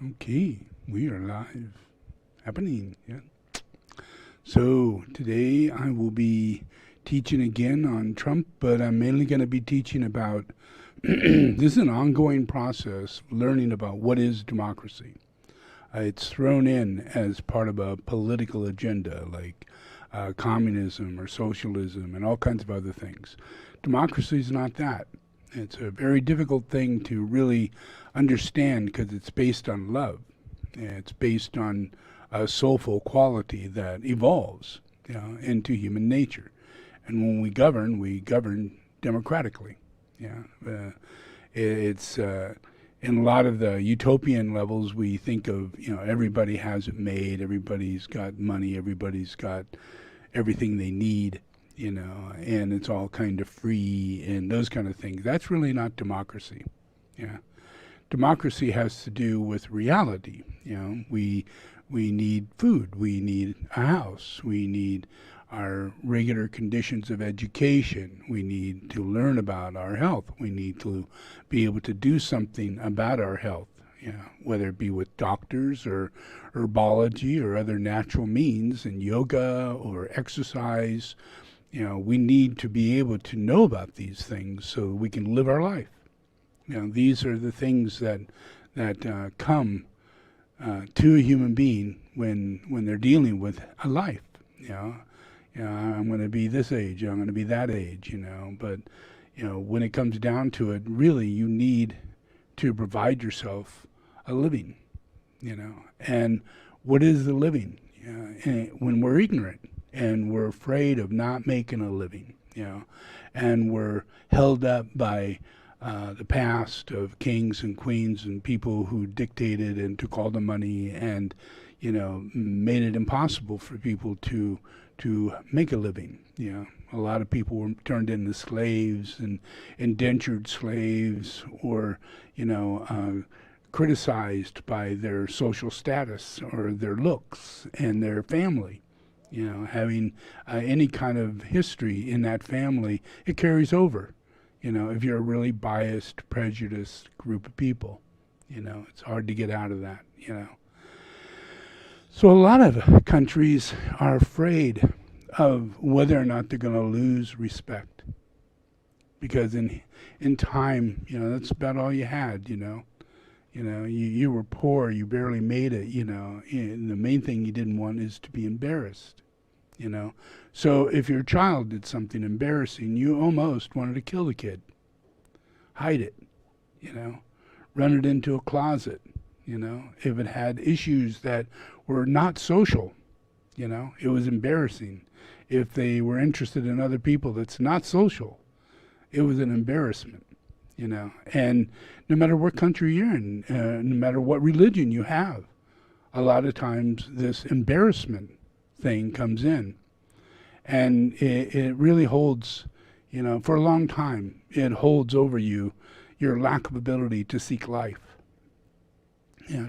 Okay, we are live. Happening, yeah. So today I will be teaching again on Trump, but I'm mainly going to be teaching about this is an ongoing process of learning about what is democracy. It's thrown in as part of a political agenda like communism or socialism and all kinds of other things. Democracy is not that. It's a very difficult thing to really understand because it's based on love. It's based on a soulful quality that evolves, into human nature. And when we govern democratically. Yeah, it's in a lot of the utopian levels we think of. Everybody has it made. Everybody's got money. Everybody's got everything they need. And it's all kind of free and those kind of things. That's really not democracy. Yeah. Democracy has to do with reality. We need food. We need a house. We need our regular conditions of education. We need to learn about our health. We need to be able to do something about our health, whether it be with doctors or herbology or other natural means and yoga or exercise. We need to be able to know about these things so we can live our life. These are the things that come to a human being when they're dealing with a life. I'm going to be this age. I'm going to be that age. But when it comes down to it, really, you need to provide yourself a living. And what is the living? When we're ignorant and we're afraid of not making a living, and we're held up by the past of kings and queens and people who dictated and took all the money and made it impossible for people to make a living. A lot of people were turned into slaves and indentured slaves, or criticized by their social status or their looks and their family. Having any kind of history in that family, it carries over. If you're a really biased, prejudiced group of people, it's hard to get out of that. So a lot of countries are afraid of whether or not they're going to lose respect, because in time, that's about all you had. You were poor, you barely made it. And the main thing you didn't want is to be embarrassed. So if your child did something embarrassing, you almost wanted to kill the kid, hide it, run it into a closet. If it had issues that were not social, it was embarrassing. If they were interested in other people, that's not social. It was an embarrassment. And no matter what country you're in, no matter what religion you have, a lot of times this embarrassment thing comes in, and it really holds, for a long time, it holds over you your lack of ability to seek life,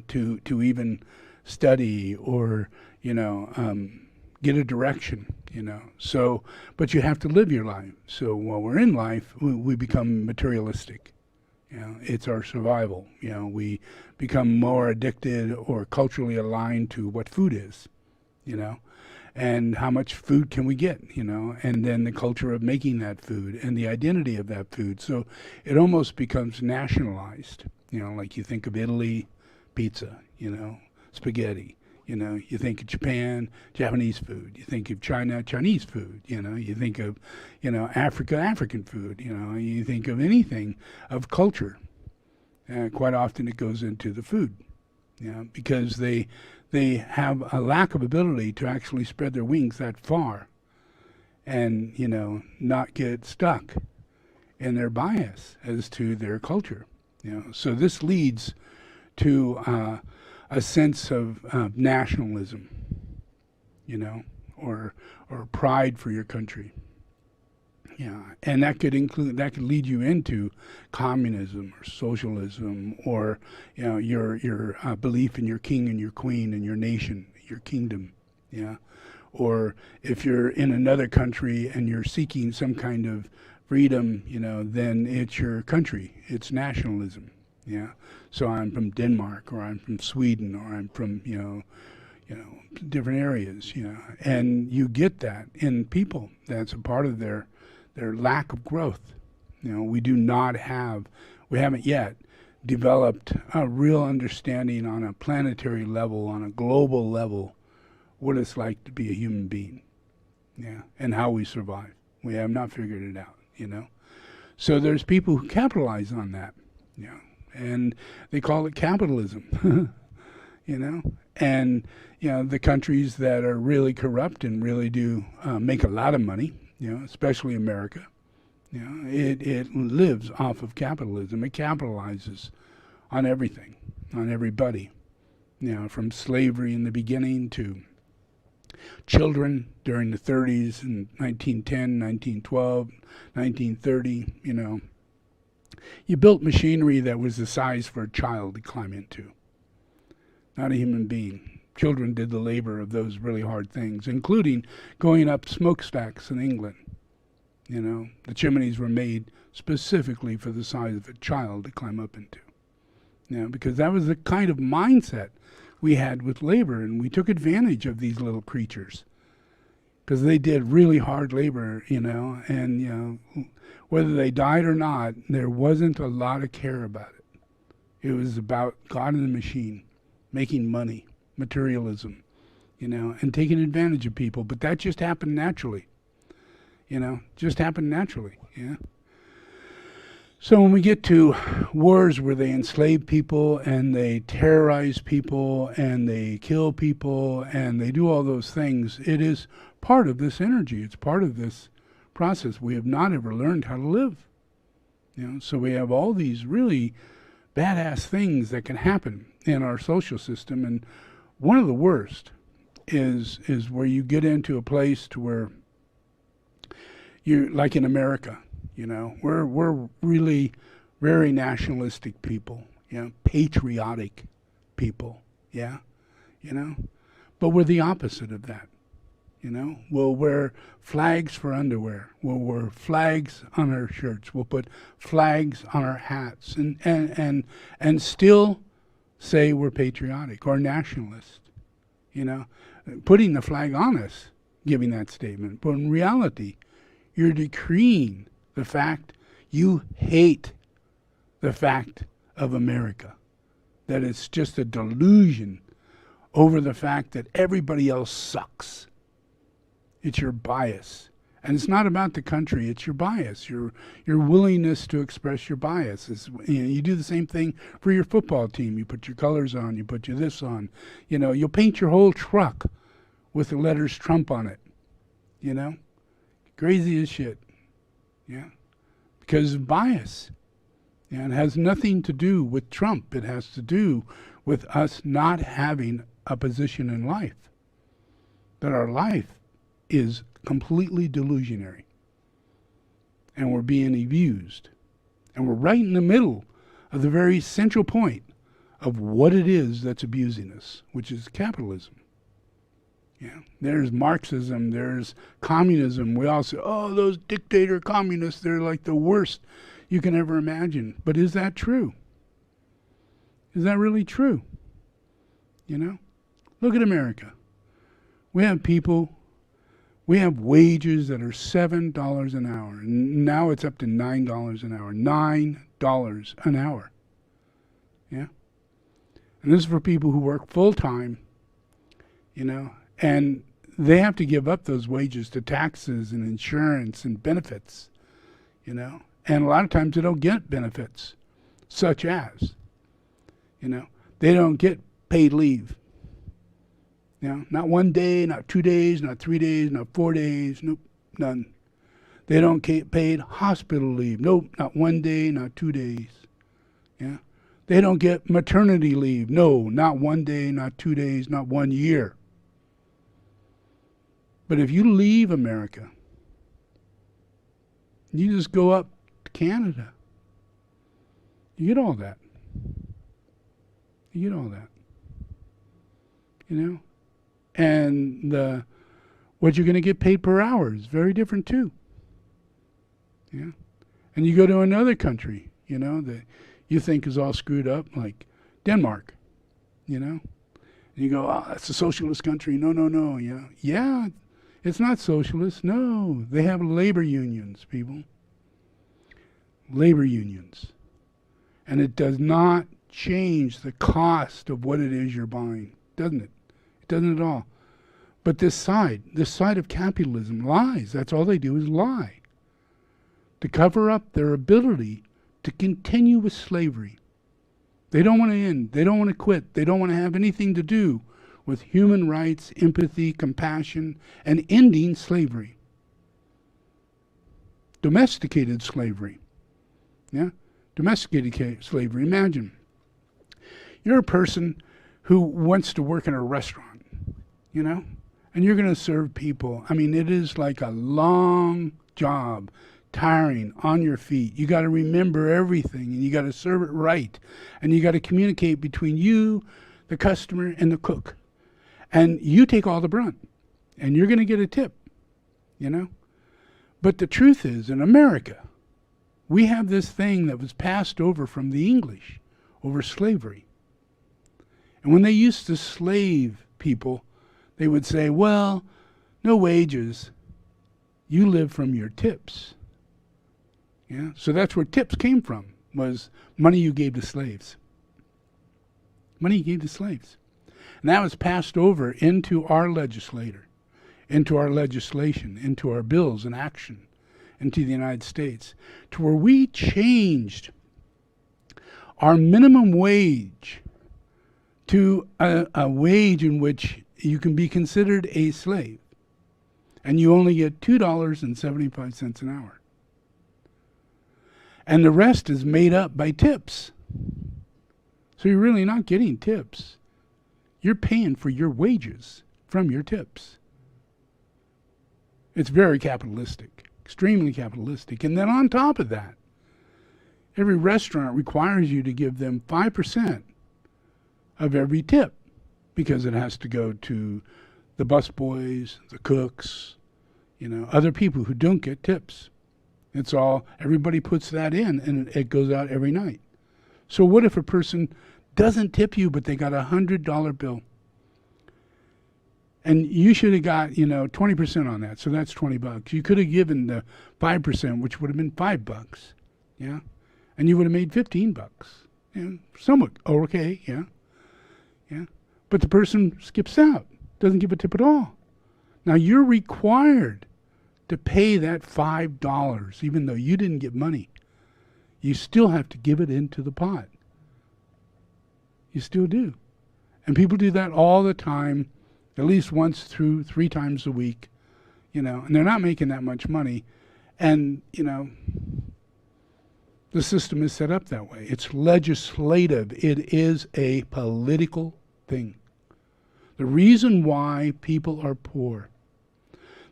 to even study or, get a direction, So, but you have to live your life. So while we're in life, we become materialistic. It's our survival. We become more addicted or culturally aligned to what food is, and how much food can we get, and then the culture of making that food and the identity of that food. So it almost becomes nationalized, like you think of Italy, pizza, spaghetti. You think of Japan, Japanese food. You think of China, Chinese food. You think of, Africa, African food. You think of anything of culture. Quite often it goes into the food, because they have a lack of ability to actually spread their wings that far, and not get stuck in their bias as to their culture. So this leads to a sense of nationalism, or pride for your country. And that could lead you into communism or socialism, or your belief in your king and your queen and your nation, your kingdom. Or if you're in another country and you're seeking some kind of freedom, then it's your country, it's nationalism. Yeah. So I'm from Denmark, or I'm from Sweden, or I'm from, different areas, and you get that in people. That's a part of their lack of growth. We haven't yet developed a real understanding on a planetary level, on a global level, what it's like to be a human being, and how we survive. We have not figured it out, So there's people who capitalize on that, and they call it capitalism, and the countries that are really corrupt and really do make a lot of money, especially America, it lives off of capitalism. It capitalizes on everything, on everybody, from slavery in the beginning to children during the 30s and 1910, 1912, 1930, You built machinery that was the size for a child to climb into, not a human being. Children did the labor of those really hard things, including going up smokestacks in England. The chimneys were made specifically for the size of a child to climb up into. Because that was the kind of mindset we had with labor, and we took advantage of these little creatures because they did really hard labor, and whether they died or not, there wasn't a lot of care about it. It was about God and the machine, making money, materialism, and taking advantage of people. But that just happened naturally, just happened naturally, So when we get to wars where they enslave people and they terrorize people and they kill people and they do all those things, it is part of this energy. It's part of this process. We have not ever learned how to live. So we have all these really badass things that can happen in our social system, and one of the worst is where you get into a place to where you, like in America, we're really very nationalistic people, patriotic people, but we're the opposite of that. We'll wear flags for underwear. We'll wear flags on our shirts. We'll put flags on our hats, and still say we're patriotic or nationalist. Putting the flag on us, giving that statement, but in reality, you're decreeing the fact you hate the fact of America, that it's just a delusion over the fact that everybody else sucks. It's your bias. And it's not about the country, it's your bias, your willingness to express your bias. You do the same thing for your football team. You put your colors on, you put your this on. You'll paint your whole truck with the letters Trump on it. Crazy as shit. Because of bias. It has nothing to do with Trump. It has to do with us not having a position in life. That our life is completely delusionary. And we're being abused. And we're right in the middle of the very central point of what it is that's abusing us, which is capitalism. There's Marxism, there's communism. We all say, oh, those dictator communists, they're like the worst you can ever imagine. But is that true? Is that really true? Look at America. We have wages that are $7 an hour. And now it's up to $9 an hour. $9 an hour. And this is for people who work full-time, and they have to give up those wages to taxes and insurance and benefits, and a lot of times they don't get benefits, such as, they don't get paid leave. Not 1 day, not 2 days, not 3 days, not 4 days, nope, none. They don't get paid hospital leave, nope, not 1 day, not 2 days. They don't get maternity leave, no, not 1 day, not 2 days, not 1 year. But if you leave America, you just go up to Canada, you get all that. You get all that. And what you're going to get paid per hour is very different too. And you go to another country, you think is all screwed up, like Denmark, you know? And you go, oh, that's a socialist country. No, no, no, Yeah, it's not socialist. No, they have labor unions, people. Labor unions. And it does not change the cost of what it is you're buying, doesn't it? It doesn't at all. But this side of capitalism lies. That's all they do is lie. To cover up their ability to continue with slavery. They don't want to end. They don't want to quit. They don't want to have anything to do with human rights, empathy, compassion, and ending slavery. Domesticated slavery. Yeah? Domesticated slavery. Imagine. You're a person who wants to work in a restaurant, you know? And you're going to serve people. I mean, it is like a long job, tiring, on your feet. You got to remember everything, and you got to serve it right. And you got to communicate between you, the customer, and the cook. And you take all the brunt. And you're going to get a tip, you know? But the truth is, in America, we have this thing that was passed over from the English, over slavery. And when they used to slave people, they would say, well, no wages. You live from your tips. Yeah? So that's where tips came from, was money you gave to slaves. Money you gave to slaves. And that was passed over into our legislature, into our legislation, into our bills and action, into the United States, to where we changed our minimum wage to a wage in which you can be considered a slave. And you only get $2.75 an hour. And the rest is made up by tips. So you're really not getting tips. You're paying for your wages from your tips. It's very capitalistic, extremely capitalistic. And then on top of that, every restaurant requires you to give them 5% of every tip, because it has to go to the busboys, the cooks, you know, other people who don't get tips. It's all, everybody puts that in, and it goes out every night. So what if a person doesn't tip you, but they got $100 bill? And you should have got, 20% on that, so that's $20. You could have given the 5%, which would have been $5, yeah? And you would have made $15. Yeah, somewhat okay, yeah. But the person skips out, doesn't give a tip at all. Now you're required to pay that $5, even though you didn't get money. You still have to give it into the pot. You still do. And people do that all the time, at least once through 3 times a week, and they're not making that much money. And, the system is set up that way. It's legislative. It is a political thing. The reason why people are poor,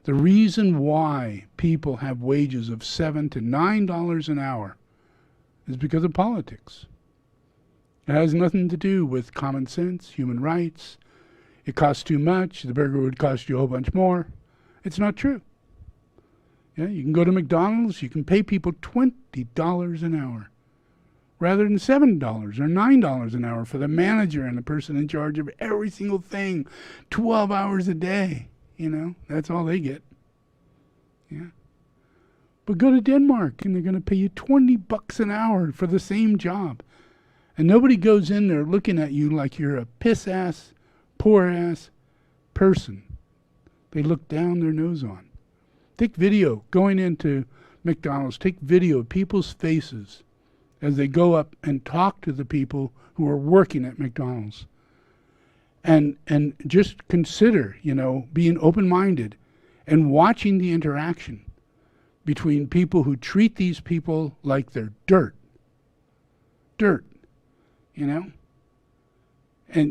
the reason why people have wages of $7 to $9 an hour is because of politics. It has nothing to do with common sense, human rights. It costs too much. The burger would cost you a whole bunch more. It's not true. Yeah, you can go to McDonald's. You can pay people $20 an hour rather than $7 or $9 an hour for the manager and the person in charge of every single thing, 12 hours a day. That's all they get. Yeah. But go to Denmark and they're going to pay you $20 an hour for the same job. And nobody goes in there looking at you like you're a piss-ass, poor-ass person. They look down their nose on. Take video going into McDonald's. Take video of people's faces as they go up and talk to the people who are working at McDonald's. And just consider, being open-minded and watching the interaction between people who treat these people like they're dirt. Dirt, And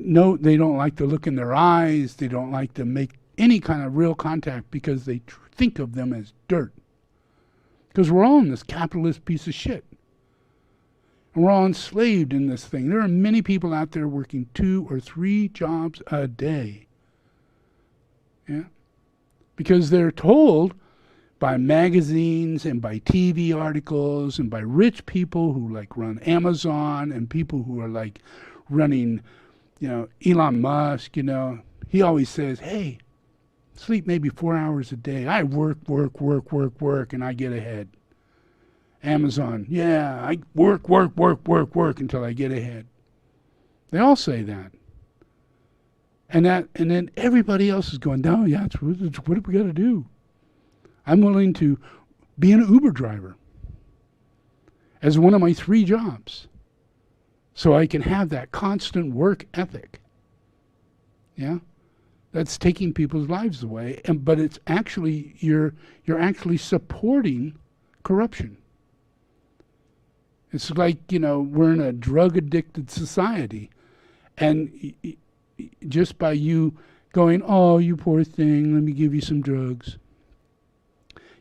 no, they don't like to look in their eyes. They don't like to make any kind of real contact because they think of them as dirt. Because we're all in this capitalist piece of shit. And we're all enslaved in this thing. There are many people out there working 2 or 3 jobs a day. Yeah? Because they're told by magazines and by TV articles and by rich people who like run Amazon and people who are like running, Elon Musk, he always says, hey, sleep maybe 4 hours a day. I work, and I get ahead. Amazon, yeah, I work until I get ahead. They all say that. And then everybody else is going, no, yeah, what do we got to do? I'm willing to be an Uber driver as one of my 3 jobs so I can have that constant work ethic. Yeah? That's taking people's lives away, but it's actually, you're actually supporting corruption. It's like, we're in a drug-addicted society, and just by you going, oh, you poor thing, let me give you some drugs.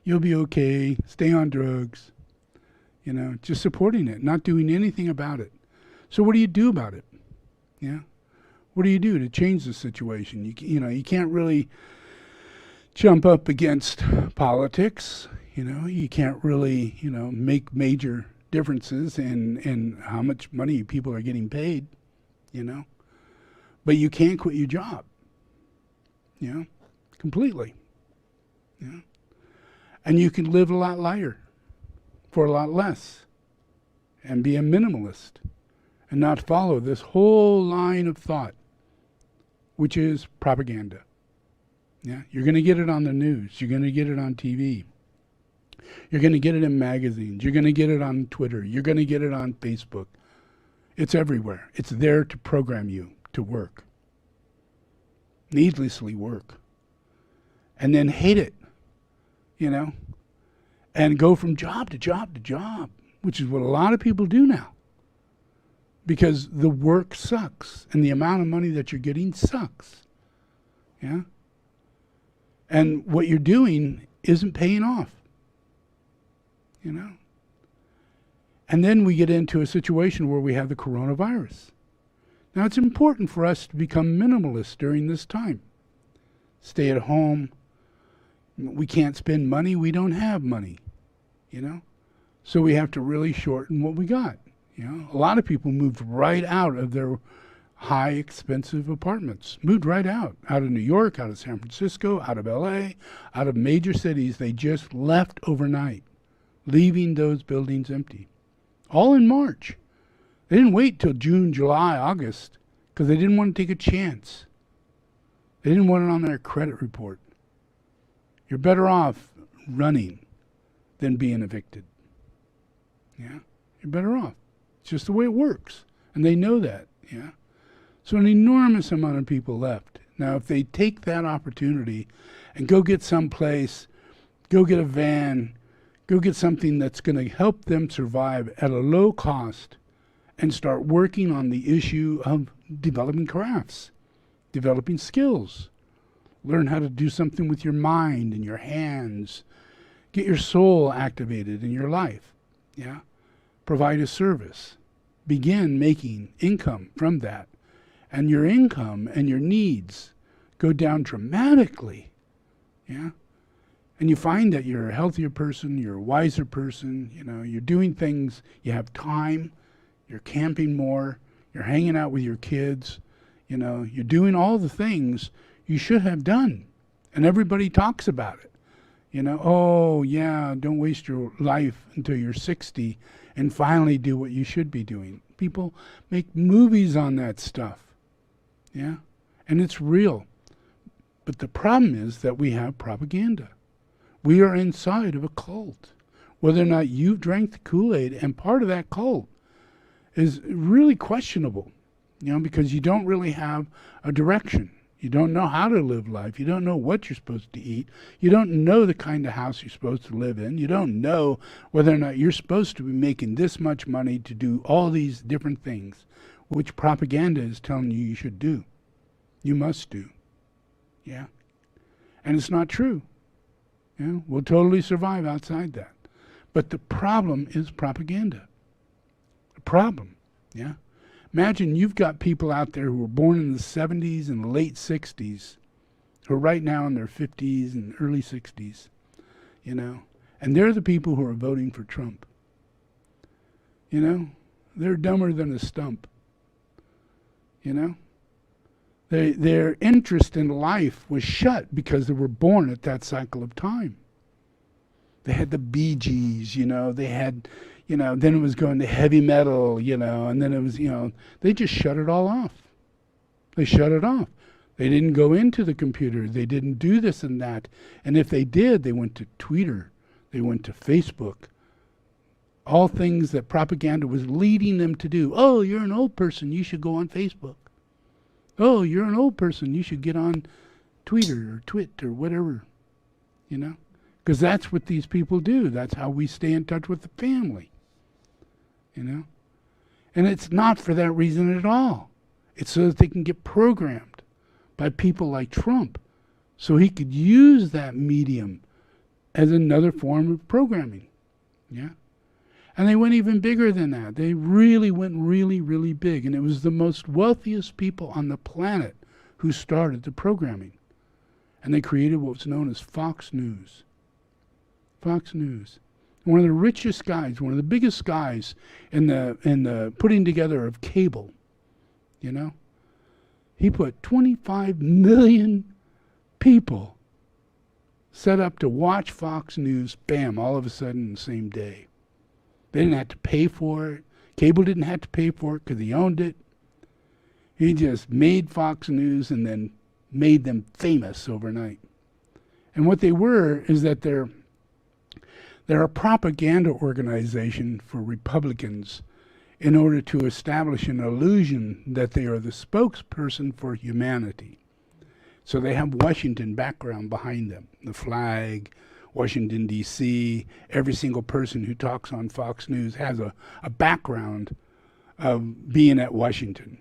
You'll be okay, stay on drugs. Just supporting it, not doing anything about it. So what do you do about it? Yeah? What do you do to change the situation? You can't really jump up against politics. You can't really, make major differences in how much money people are getting paid, But you can't quit your job, completely. Yeah. And you can live a lot lighter for a lot less and be a minimalist and not follow this whole line of thought, which is propaganda. Yeah, you're going to get it on the news. You're going to get it on TV. You're going to get it in magazines. You're going to get it on Twitter. You're going to get it on Facebook. It's everywhere. It's there to program you to work. Needlessly work. And then hate it, and go from job to job to job, which is what a lot of people do now. Because the work sucks and the amount of money that you're getting sucks. Yeah? And what you're doing isn't paying off. And then we get into a situation where we have the coronavirus. Now it's important for us to become minimalist during this time. Stay at home. We can't spend money. We don't have money. So we have to really shorten what we got. A lot of people moved right out of their high expensive apartments. Moved right out of New York, out of San Francisco, out of LA, out of major cities. They just left overnight, leaving those buildings empty. All in March. They didn't wait till June, July, August, because they didn't want to take a chance. They didn't want it on their credit report. You're better off running than being evicted. Yeah? You're better off. It's just the way it works. And they know that. Yeah? So an enormous amount of people left. Now, if they take that opportunity and go get someplace, go get a van, go get something that's going to help them survive at a low cost and start working on the issue of developing crafts, developing skills, learn how to do something with your mind and your hands, get your soul activated in your life, yeah? Provide a service, begin making income from that, and your income and your needs go down dramatically, yeah? And you find that you're a healthier person, you're a wiser person, you're doing things, you have time, you're camping more, you're hanging out with your kids, you're doing all the things you should have done. And everybody talks about it. Oh yeah, don't waste your life until you're 60 and finally do what you should be doing. People make movies on that stuff. Yeah? And it's real. But the problem is that we have propaganda. We are inside of a cult. Whether or not you've drank the Kool-Aid, and part of that cult is really questionable, because you don't really have a direction. You don't know how to live life. You don't know what you're supposed to eat. You don't know the kind of house you're supposed to live in. You don't know whether or not you're supposed to be making this much money to do all these different things, which propaganda is telling you should do. You must do. Yeah? And it's not true. We'll totally survive outside that. But the problem is propaganda. The problem, yeah? Imagine you've got people out there who were born in the 70s and the late 60s, who are right now in their 50s and early 60s, you know. And they're the people who are voting for Trump. You know, they're dumber than a stump. You know, their interest in life was shut because they were born at that cycle of time. They had the Bee Gees, you know, they had, you know, then it was going to heavy metal, you know, and then it was, you know, they just shut it all off. They shut it off. They didn't go into the computer. They didn't do this and that. And if they did, they went to Twitter. They went to Facebook. All things that propaganda was leading them to do. Oh, you're an old person. You should go on Facebook. Oh, you're an old person. You should get on Twitter or Twit or whatever, you know. Because that's what these people do. That's how we stay in touch with the family, you know. And it's not for that reason at all. It's so that they can get programmed by people like Trump so he could use that medium as another form of programming, yeah. And they went even bigger than that. They really went really, really big. And it was the most wealthiest people on the planet who started the programming. And they created what was known as Fox News. Fox News. One of the richest guys, one of the biggest guys in the putting together of cable, you know. He put 25 million people set up to watch Fox News, bam, all of a sudden the same day. They didn't have to pay for it. Cable didn't have to pay for it because he owned it. He just made Fox News and then made them famous overnight. And what they were is that they're a propaganda organization for Republicans in order to establish an illusion that they are the spokesperson for humanity. So they have Washington background behind them, the flag, Washington, D.C. Every single person who talks on Fox News has a background of being at Washington.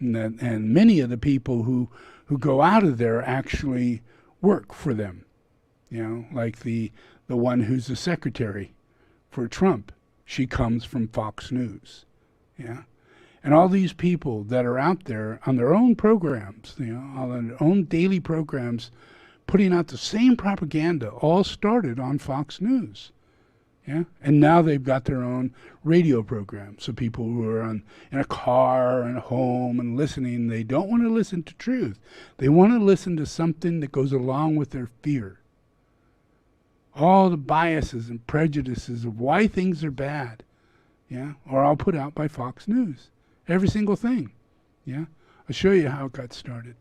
And many of the people who go out of there actually work for them. You know, like the one who's the secretary for Trump. She comes from Fox News. Yeah. And all these people that are out there on their own programs, you know, on their own daily programs, putting out the same propaganda, all started on Fox News. Yeah. And now they've got their own radio program. So people who are in a car and a home and listening, they don't want to listen to truth. They want to listen to something that goes along with their fear. All the biases and prejudices of why things are bad, yeah, are all put out by Fox News. Every single thing, yeah. I'll show you how it got started.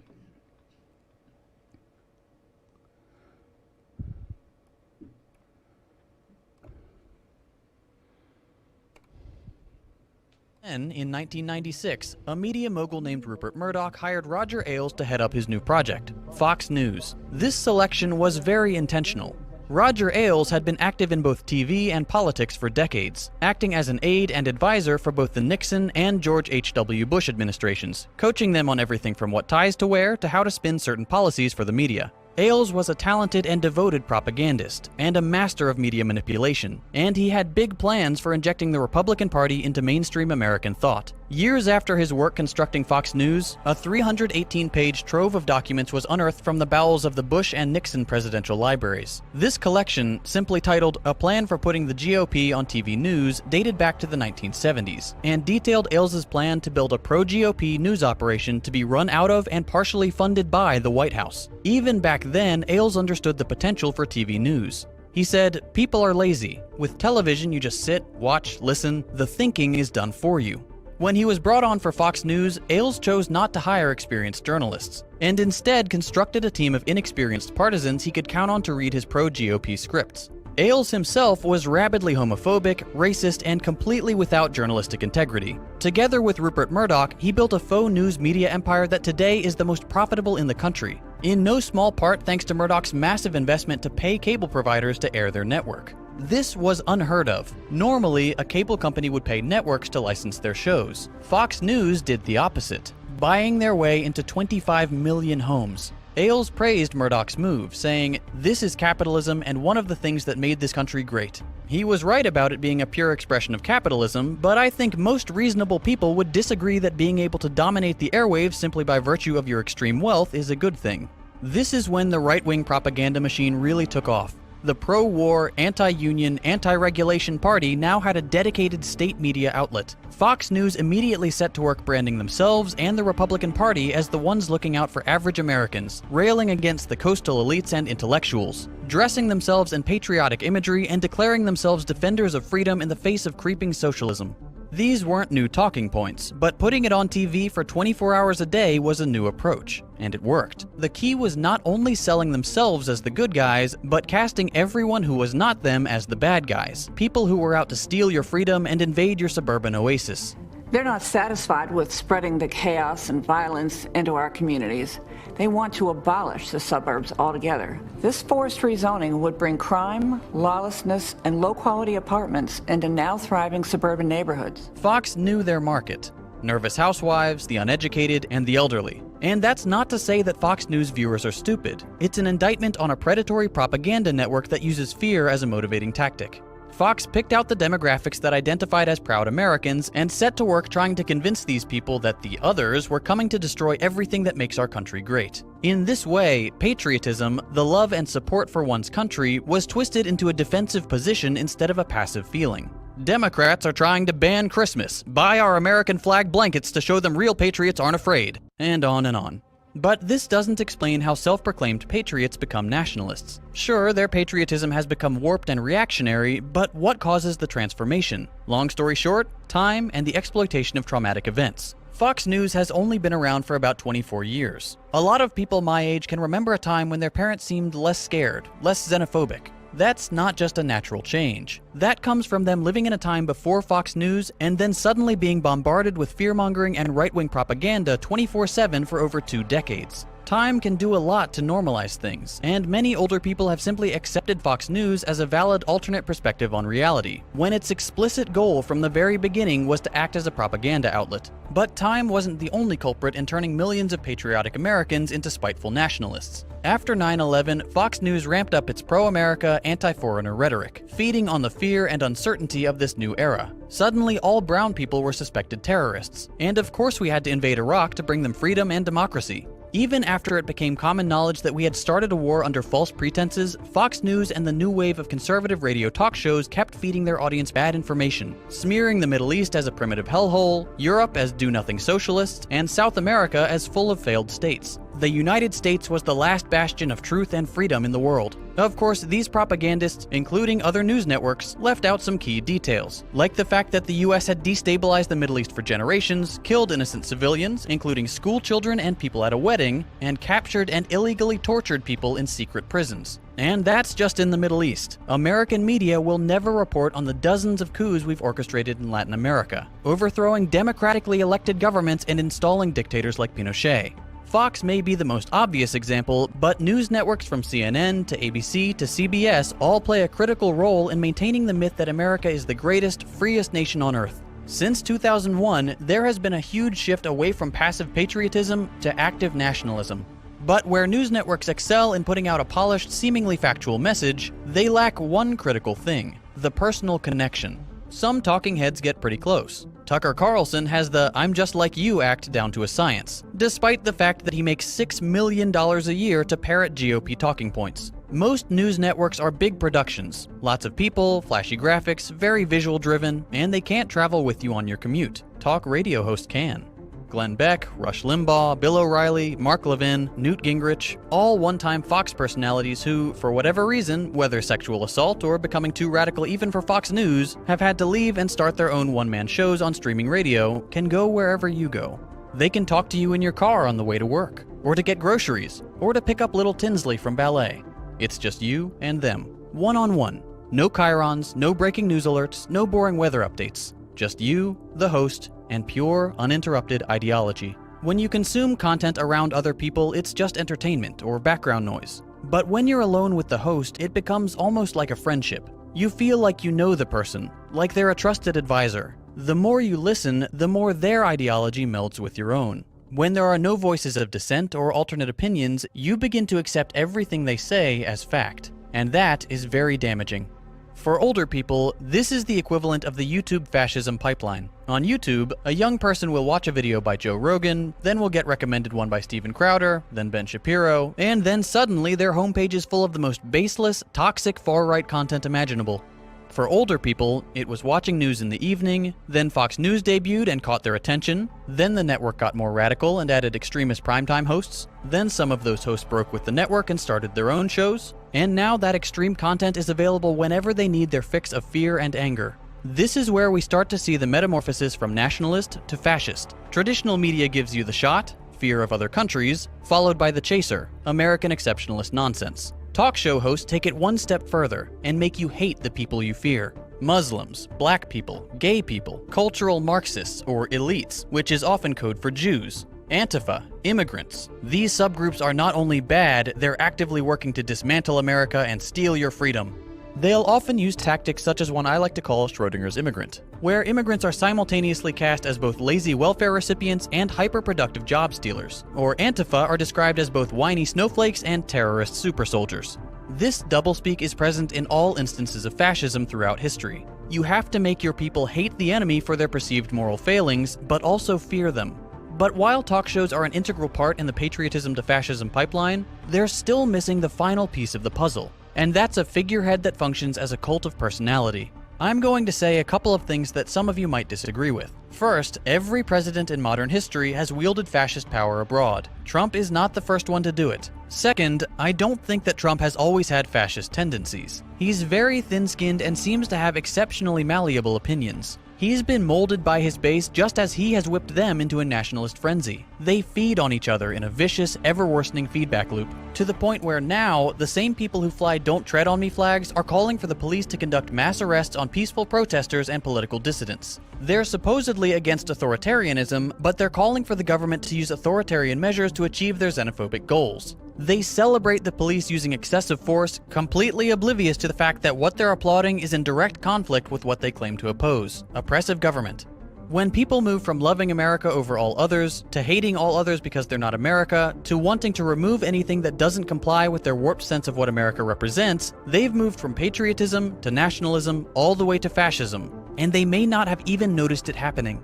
Then, in 1996, a media mogul named Rupert Murdoch hired Roger Ailes to head up his new project, Fox News. This selection was very intentional. Roger Ailes had been active in both TV and politics for decades, acting as an aide and advisor for both the Nixon and George H.W. Bush administrations, coaching them on everything from what ties to wear to how to spin certain policies for the media. Ailes was a talented and devoted propagandist, and a master of media manipulation, and he had big plans for injecting the Republican Party into mainstream American thought. Years after his work constructing Fox News, a 318-page trove of documents was unearthed from the bowels of the Bush and Nixon presidential libraries. This collection, simply titled A Plan for Putting the GOP on TV News, dated back to the 1970s, and detailed Ailes's plan to build a pro-GOP news operation to be run out of and partially funded by the White House. Even back then, Ailes understood the potential for TV news. He said, "People are lazy. With television, you just sit, watch, listen. The thinking is done for you." When he was brought on for Fox News, Ailes chose not to hire experienced journalists, and instead constructed a team of inexperienced partisans he could count on to read his pro-GOP scripts. Ailes himself was rabidly homophobic, racist, and completely without journalistic integrity. Together with Rupert Murdoch, he built a faux news media empire that today is the most profitable in the country, in no small part thanks to Murdoch's massive investment to pay cable providers to air their network. This was unheard of. Normally, a cable company would pay networks to license their shows. Fox News did the opposite, buying their way into 25 million homes. Ailes praised Murdoch's move, saying, "This is capitalism and one of the things that made this country great." He was right about it being a pure expression of capitalism, but I think most reasonable people would disagree that being able to dominate the airwaves simply by virtue of your extreme wealth is a good thing. This is when the right-wing propaganda machine really took off. The pro-war, anti-union, anti-regulation party now had a dedicated state media outlet. Fox News immediately set to work branding themselves and the Republican Party as the ones looking out for average Americans, railing against the coastal elites and intellectuals, dressing themselves in patriotic imagery and declaring themselves defenders of freedom in the face of creeping socialism. These weren't new talking points, but putting it on TV for 24 hours a day was a new approach, and it worked. The key was not only selling themselves as the good guys, but casting everyone who was not them as the bad guys, people who were out to steal your freedom and invade your suburban oasis. They're not satisfied with spreading the chaos and violence into our communities. They want to abolish the suburbs altogether. This forced rezoning would bring crime, lawlessness, and low-quality apartments into now thriving suburban neighborhoods. Fox knew their market: nervous housewives, the uneducated, and the elderly. And that's not to say that Fox News viewers are stupid. It's an indictment on a predatory propaganda network that uses fear as a motivating tactic. Fox picked out the demographics that identified as proud Americans and set to work trying to convince these people that the others were coming to destroy everything that makes our country great. In this way, patriotism, the love and support for one's country, was twisted into a defensive position instead of a passive feeling. Democrats are trying to ban Christmas, buy our American flag blankets to show them real patriots aren't afraid, and on and on. But this doesn't explain how self-proclaimed patriots become nationalists. Sure, their patriotism has become warped and reactionary, but what causes the transformation? Long story short, time and the exploitation of traumatic events. Fox News has only been around for about 24 years. A lot of people my age can remember a time when their parents seemed less scared, less xenophobic. That's not just a natural change. That comes from them living in a time before Fox News and then suddenly being bombarded with fear-mongering and right-wing propaganda 24/7 for over 2 decades. Time can do a lot to normalize things, and many older people have simply accepted Fox News as a valid alternate perspective on reality, when its explicit goal from the very beginning was to act as a propaganda outlet. But Time wasn't the only culprit in turning millions of patriotic Americans into spiteful nationalists. After 9/11, Fox News ramped up its pro-America, anti-foreigner rhetoric, feeding on the fear and uncertainty of this new era. Suddenly, all brown people were suspected terrorists, and of course we had to invade Iraq to bring them freedom and democracy. Even after it became common knowledge that we had started a war under false pretenses, Fox News and the new wave of conservative radio talk shows kept feeding their audience bad information, smearing the Middle East as a primitive hellhole, Europe as do-nothing socialists, and South America as full of failed states. The United States was the last bastion of truth and freedom in the world. Of course, these propagandists, including other news networks, left out some key details, like the fact that the US had destabilized the Middle East for generations, killed innocent civilians, including school children and people at a wedding, and captured and illegally tortured people in secret prisons. And that's just in the Middle East. American media will never report on the dozens of coups we've orchestrated in Latin America, overthrowing democratically elected governments and installing dictators like Pinochet. Fox may be the most obvious example, but news networks from CNN to ABC to CBS all play a critical role in maintaining the myth that America is the greatest, freest nation on earth. Since 2001, there has been a huge shift away from passive patriotism to active nationalism. But where news networks excel in putting out a polished, seemingly factual message, they lack one critical thing: the personal connection. Some talking heads get pretty close. Tucker Carlson has the "I'm just like you" act down to a science, despite the fact that he makes $6 million a year to parrot GOP talking points. Most news networks are big productions. Lots of people, flashy graphics, very visual driven, and they can't travel with you on your commute. Talk radio hosts can. Glenn Beck, Rush Limbaugh, Bill O'Reilly, Mark Levin, Newt Gingrich, all one-time Fox personalities who, for whatever reason, whether sexual assault or becoming too radical even for Fox News, have had to leave and start their own one-man shows on streaming radio, can go wherever you go. They can talk to you in your car on the way to work, or to get groceries, or to pick up little Tinsley from ballet. It's just you and them, one-on-one. No chyrons, no breaking news alerts, no boring weather updates. Just you, the host, and pure, uninterrupted ideology. When you consume content around other people, it's just entertainment or background noise. But when you're alone with the host, it becomes almost like a friendship. You feel like you know the person, like they're a trusted advisor. The more you listen, the more their ideology melds with your own. When there are no voices of dissent or alternate opinions, you begin to accept everything they say as fact. And that is very damaging. For older people, this is the equivalent of the YouTube fascism pipeline. On YouTube, a young person will watch a video by Joe Rogan, then will get recommended one by Steven Crowder, then Ben Shapiro, and then suddenly their homepage is full of the most baseless, toxic far-right content imaginable. For older people, it was watching news in the evening, then Fox News debuted and caught their attention, then the network got more radical and added extremist primetime hosts, then some of those hosts broke with the network and started their own shows, and now that extreme content is available whenever they need their fix of fear and anger. This is where we start to see the metamorphosis from nationalist to fascist. Traditional media gives you the shot, fear of other countries, followed by the chaser, American exceptionalist nonsense. Talk show hosts take it one step further and make you hate the people you fear. Muslims, black people, gay people, cultural Marxists or elites, which is often code for Jews. Antifa, immigrants. These subgroups are not only bad, they're actively working to dismantle America and steal your freedom. They'll often use tactics such as one I like to call Schrodinger's immigrant, where immigrants are simultaneously cast as both lazy welfare recipients and hyper-productive job stealers, or Antifa are described as both whiny snowflakes and terrorist super soldiers. This doublespeak is present in all instances of fascism throughout history. You have to make your people hate the enemy for their perceived moral failings, but also fear them. But while talk shows are an integral part in the patriotism to fascism pipeline, they're still missing the final piece of the puzzle. And that's a figurehead that functions as a cult of personality. I'm going to say a couple of things that some of you might disagree with. First, every president in modern history has wielded fascist power abroad. Trump is not the first one to do it. Second, I don't think that Trump has always had fascist tendencies. He's very thin-skinned and seems to have exceptionally malleable opinions. He's been molded by his base just as he has whipped them into a nationalist frenzy. They feed on each other in a vicious, ever-worsening feedback loop, to the point where now, the same people who fly "Don't Tread on Me" flags are calling for the police to conduct mass arrests on peaceful protesters and political dissidents. They're supposedly against authoritarianism, but they're calling for the government to use authoritarian measures to achieve their xenophobic goals. They celebrate the police using excessive force, completely oblivious to the fact that what they're applauding is in direct conflict with what they claim to oppose: oppressive government. When people move from loving America over all others, to hating all others because they're not America, to wanting to remove anything that doesn't comply with their warped sense of what America represents, they've moved from patriotism to nationalism all the way to fascism, and they may not have even noticed it happening.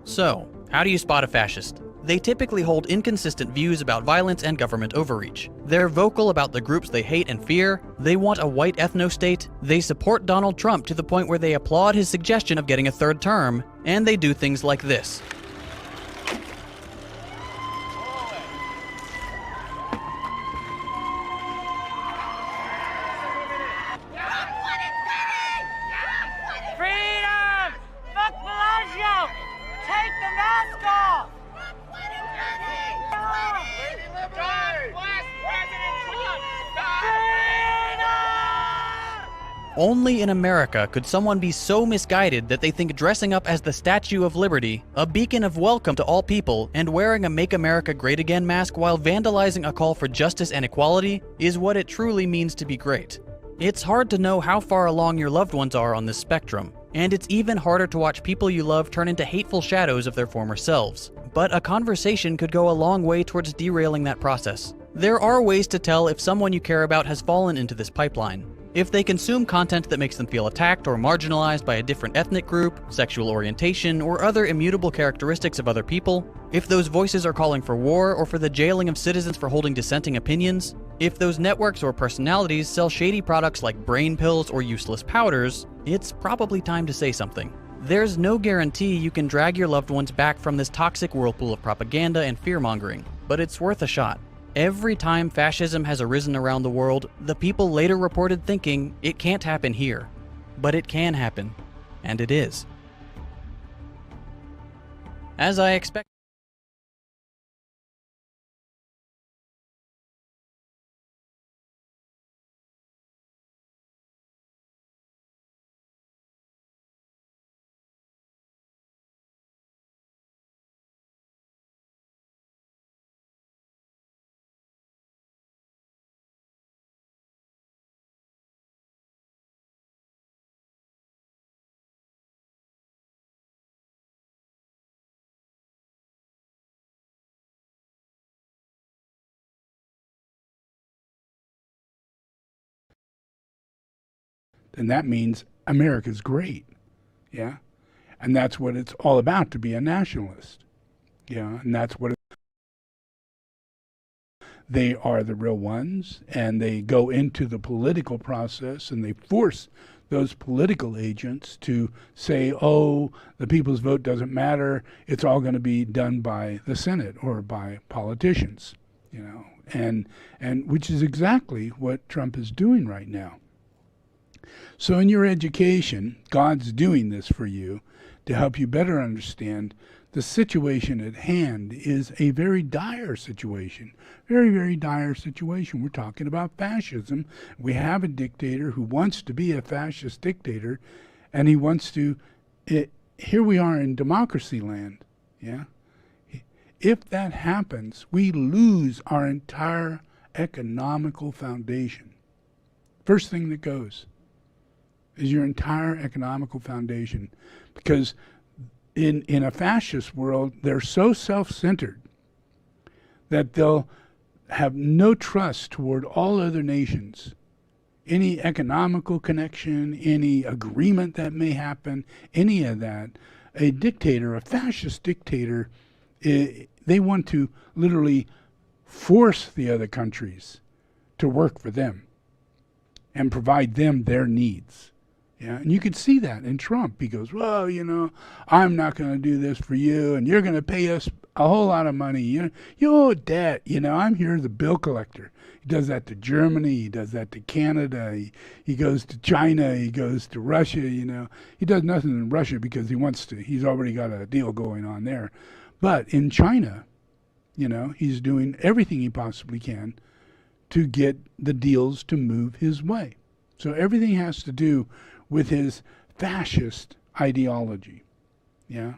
So, how do you spot a fascist? They typically hold inconsistent views about violence and government overreach. They're vocal about the groups they hate and fear. They want a white ethno-state. They support Donald Trump to the point where they applaud his suggestion of getting a third term. And they do things like this. Freedom! Fuck Bellagio! Take the mask off! Only in America could someone be so misguided that they think dressing up as the Statue of Liberty, a beacon of welcome to all people, and wearing a Make America Great Again mask while vandalizing a call for justice and equality is what it truly means to be great. It's hard to know how far along your loved ones are on this spectrum, and it's even harder to watch people you love turn into hateful shadows of their former selves. But a conversation could go a long way towards derailing that process. There are ways to tell if someone you care about has fallen into this pipeline. If they consume content that makes them feel attacked or marginalized by a different ethnic group, sexual orientation, or other immutable characteristics of other people, if those voices are calling for war or for the jailing of citizens for holding dissenting opinions, if those networks or personalities sell shady products like brain pills or useless powders, it's probably time to say something. There's no guarantee you can drag your loved ones back from this toxic whirlpool of propaganda and fear-mongering, but it's worth a shot. Every time fascism has arisen around the world, the people later reported thinking, it can't happen here. But it can happen. And it is. As I expect. then that means America's great. Yeah? And that's what it's all about, to be a nationalist. Yeah, and that's what they are, the real ones, and they go into the political process and they force those political agents to say, oh, the people's vote doesn't matter, it's all going to be done by the Senate or by politicians, you know, and which is exactly what Trump is doing right now. So in your education, God's doing this for you to help you better understand the situation at hand is a very dire situation. Very, very dire situation. We're talking about fascism. We have a dictator who wants to be a fascist dictator, and he wants to... here we are in democracy land. Yeah? If that happens, we lose our entire economical foundation. First thing that goes is your entire economical foundation, because in a fascist world, they're so self-centered that they'll have no trust toward all other nations. Any economical connection, any agreement that may happen, any of that, a dictator, a fascist dictator, they want to literally force the other countries to work for them and provide them their needs. Yeah, and you could see that in Trump. He goes, well, you know, I'm not going to do this for you, and you're going to pay us a whole lot of money. You owe debt. You know, I'm here as a bill collector. He does that to Germany. He does that to Canada. He goes to China. He goes to Russia, you know. He does nothing in Russia because he wants to. He's already got a deal going on there. But in China, you know, he's doing everything he possibly can to get the deals to move his way. So everything has to do with his fascist ideology, yeah?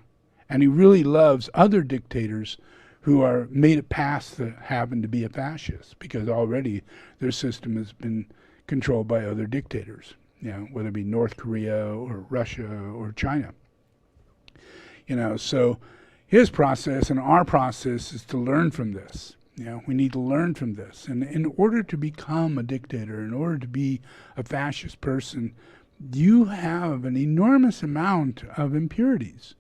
And he really loves other dictators who are made it past the having to be a fascist, because already their system has been controlled by other dictators, you know, whether it be North Korea or Russia or China. You know, so his process and our process is to learn from this. You know, we need to learn from this. And in order to become a dictator, in order to be a fascist person, you have an enormous amount of impurities.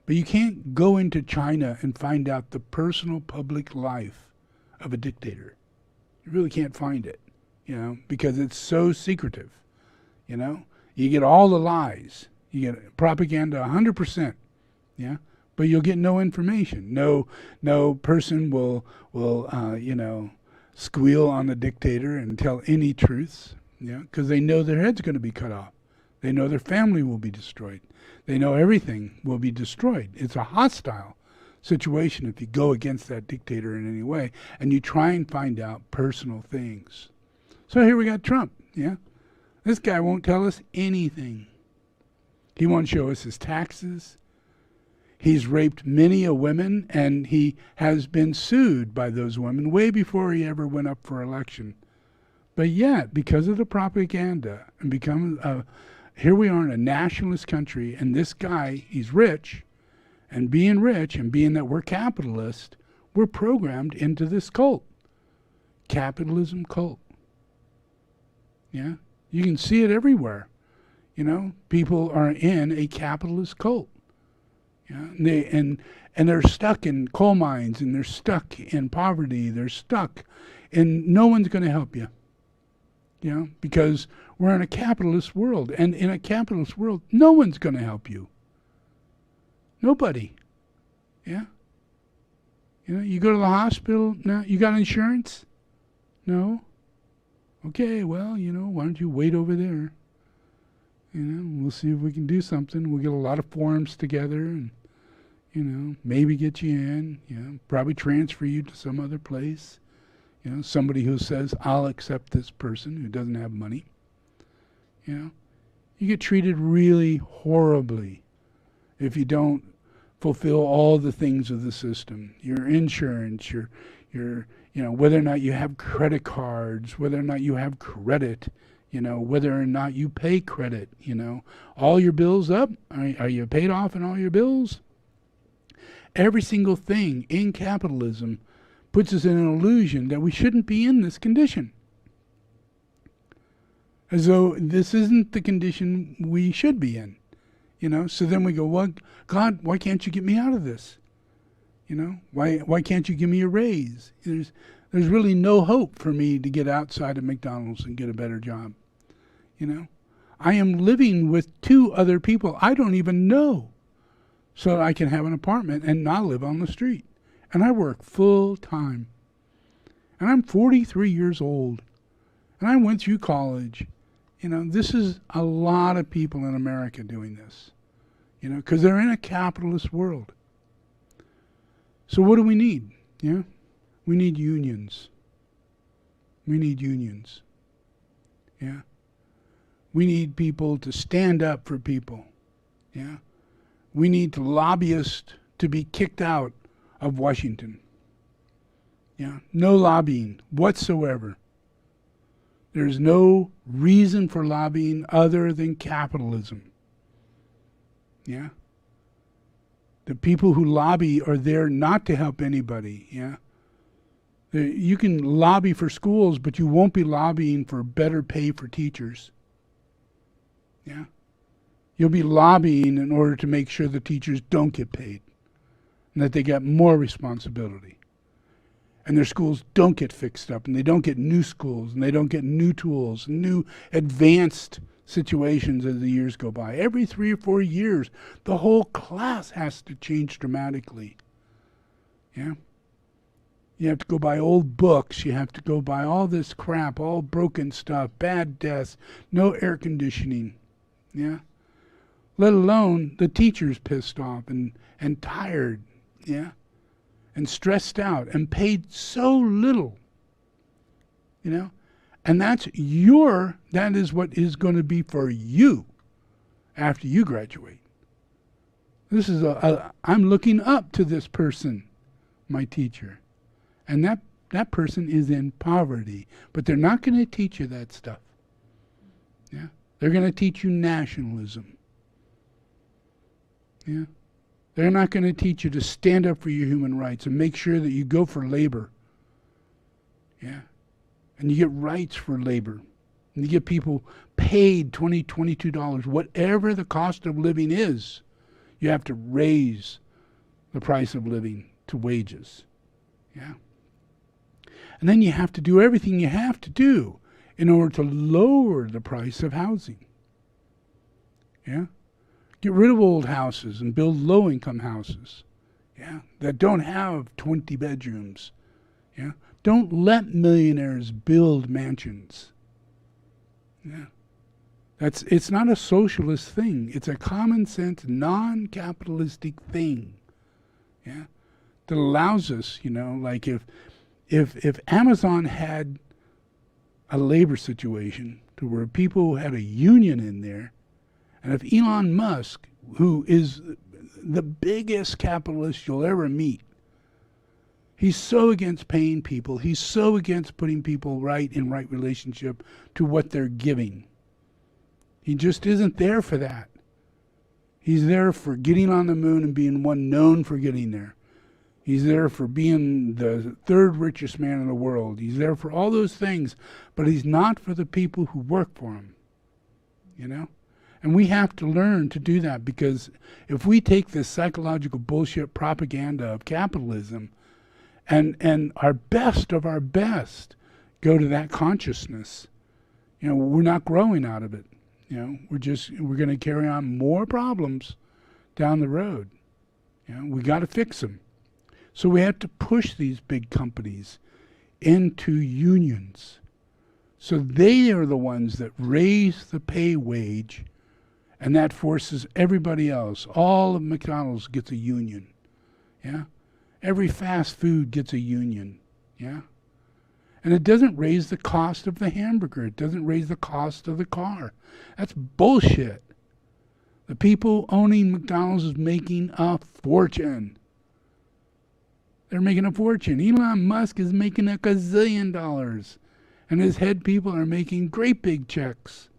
But you can't go into China and find out the personal public life of a dictator. You really can't find it, you know, because it's so secretive, you know. You get all the lies. You get propaganda 100%, yeah, but you'll get no information. No person will you know, squeal on the dictator and tell any truths. Yeah, because they know their head's going to be cut off. They know their family will be destroyed. They know everything will be destroyed. It's a hostile situation if you go against that dictator in any way and you try and find out personal things. So here we got Trump, yeah? This guy won't tell us anything. He won't show us his taxes. He's raped many a woman, and he has been sued by those women way before he ever went up for election. But yet, because of the propaganda, and here we are in a nationalist country, and this guy, he's rich, and being that we're capitalist, we're programmed into this cult. Capitalism cult. Yeah? You can see it everywhere. You know, people are in a capitalist cult. Yeah? And they're stuck in coal mines, and they're stuck in poverty, they're stuck, and no one's going to help you. You know, because we're in a capitalist world. And in a capitalist world, no one's going to help you. Nobody. Yeah? You know, you go to the hospital, now you got insurance? No? Okay, well, you know, why don't you wait over there? You know, we'll see if we can do something. We'll get a lot of forms together and, you know, maybe get you in, you know, probably transfer you to some other place. You know, somebody who says, I'll accept this person who doesn't have money. You know, you get treated really horribly if you don't fulfill all the things of the system. Your insurance, your you know, whether or not you have credit cards, whether or not you have credit, you know, whether or not you pay credit, you know, all your bills up. Are you paid off in all your bills? Every single thing in capitalism puts us in an illusion that we shouldn't be in this condition. as though this isn't the condition we should be in. So then we go, well, God, why can't you get me out of this? Why can't you give me a raise? There's really no hope for me to get outside of McDonald's and get a better job. I am living with 2 other people I don't even know, so that I can have an apartment and not live on the street. And I work full time. And I'm 43 years old. And I went through college. This is a lot of people in America doing this. Because they're in a capitalist world. So what do we need? We need unions. We need unions. We need people to stand up for people. We need lobbyists to be kicked out of Washington. No lobbying whatsoever. There's no reason for lobbying other than capitalism. The people who lobby are there not to help anybody. You can lobby for schools, but you won't be lobbying for better pay for teachers. You'll be lobbying in order to make sure the teachers don't get paid and that they get more responsibility. And their schools don't get fixed up, and they don't get new schools, and they don't get new tools, new advanced situations as the years go by. Every 3 or 4 years, the whole class has to change dramatically. You have to go buy old books. You have to go buy all this crap, all broken stuff, bad desks, no air conditioning. Let alone the teachers pissed off and tired. And stressed out and paid so little. And that is what is going to be for you after you graduate. This is I'm looking up to this person, my teacher. And that person is in poverty. But they're not going to teach you that stuff. They're going to teach you nationalism. They're not going to teach you to stand up for your human rights and make sure that you go for labor. And you get rights for labor. And you get people paid $20, $22, whatever the cost of living is. You have to raise the price of living to wages. And then you have to do everything you have to do in order to lower the price of housing. Get rid of old houses and build low-income houses. That don't have 20 bedrooms. Don't let millionaires build mansions. It's not a socialist thing. It's a common sense, non-capitalistic thing. That allows us, like if Amazon had a labor situation to where people had a union in there, and if Elon Musk, who is the biggest capitalist you'll ever meet, he's so against paying people, he's so against putting people in right relationship to what they're giving. He just isn't there for that. He's there for getting on the moon and being one known for getting there. He's there for being the 3rd richest man in the world. He's there for all those things, but he's not for the people who work for him. And we have to learn to do that, because if we take this psychological bullshit propaganda of capitalism and our best of our best go to that consciousness, we're not growing out of it. We're going to carry on more problems down the road. We got to fix them. So we have to push these big companies into unions. So they are the ones that raise the pay wage, and that forces everybody else. All of McDonald's gets a union. Every fast food gets a union. And it doesn't raise the cost of the hamburger. It doesn't raise the cost of the car. That's bullshit. The people owning McDonald's is making a fortune. They're making a fortune. Elon Musk is making $1 gazillion. And his head people are making great big checks.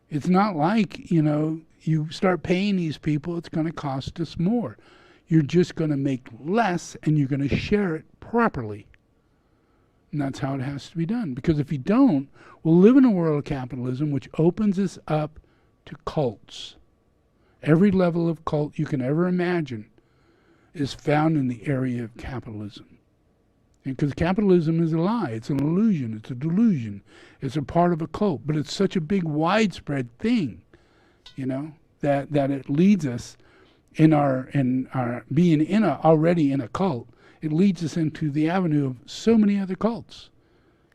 It's not like, you start paying these people, it's going to cost us more. You're just going to make less, and you're going to share it properly. And that's how it has to be done. Because if you don't, we'll live in a world of capitalism which opens us up to cults. Every level of cult you can ever imagine is found in the area of capitalism. Because capitalism is a lie. It's an illusion. It's a delusion. It's a part of a cult. But it's such a big, widespread thing, that it leads us in our being already in a cult. It leads us into the avenue of so many other cults.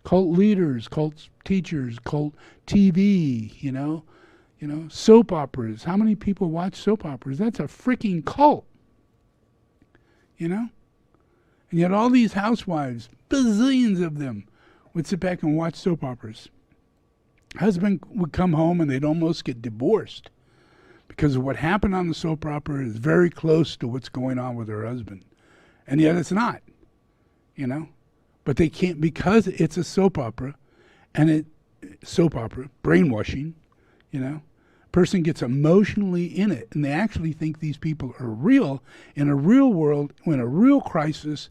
Cult leaders, cult teachers, cult TV, soap operas. How many people watch soap operas? That's a freaking cult. And yet all these housewives, bazillions of them, would sit back and watch soap operas. Husband would come home and they'd almost get divorced because of what happened on the soap opera is very close to what's going on with her husband. And yet it's not, But they can't, because it's a soap opera, and brainwashing, person gets emotionally in it, and they actually think these people are real in a real world, in a real crisis,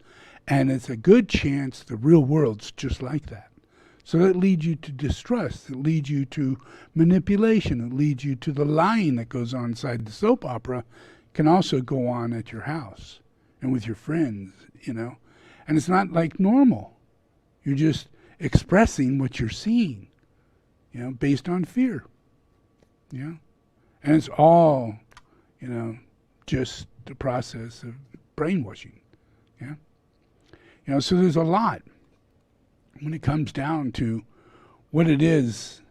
and it's a good chance the real world's just like that. So that leads you to distrust. It leads you to manipulation. It leads you to the lying that goes on inside the soap opera can also go on at your house and with your friends, And it's not like normal. You're just expressing what you're seeing, based on fear. And it's all, just the process of brainwashing. So there's a lot when it comes down to what it is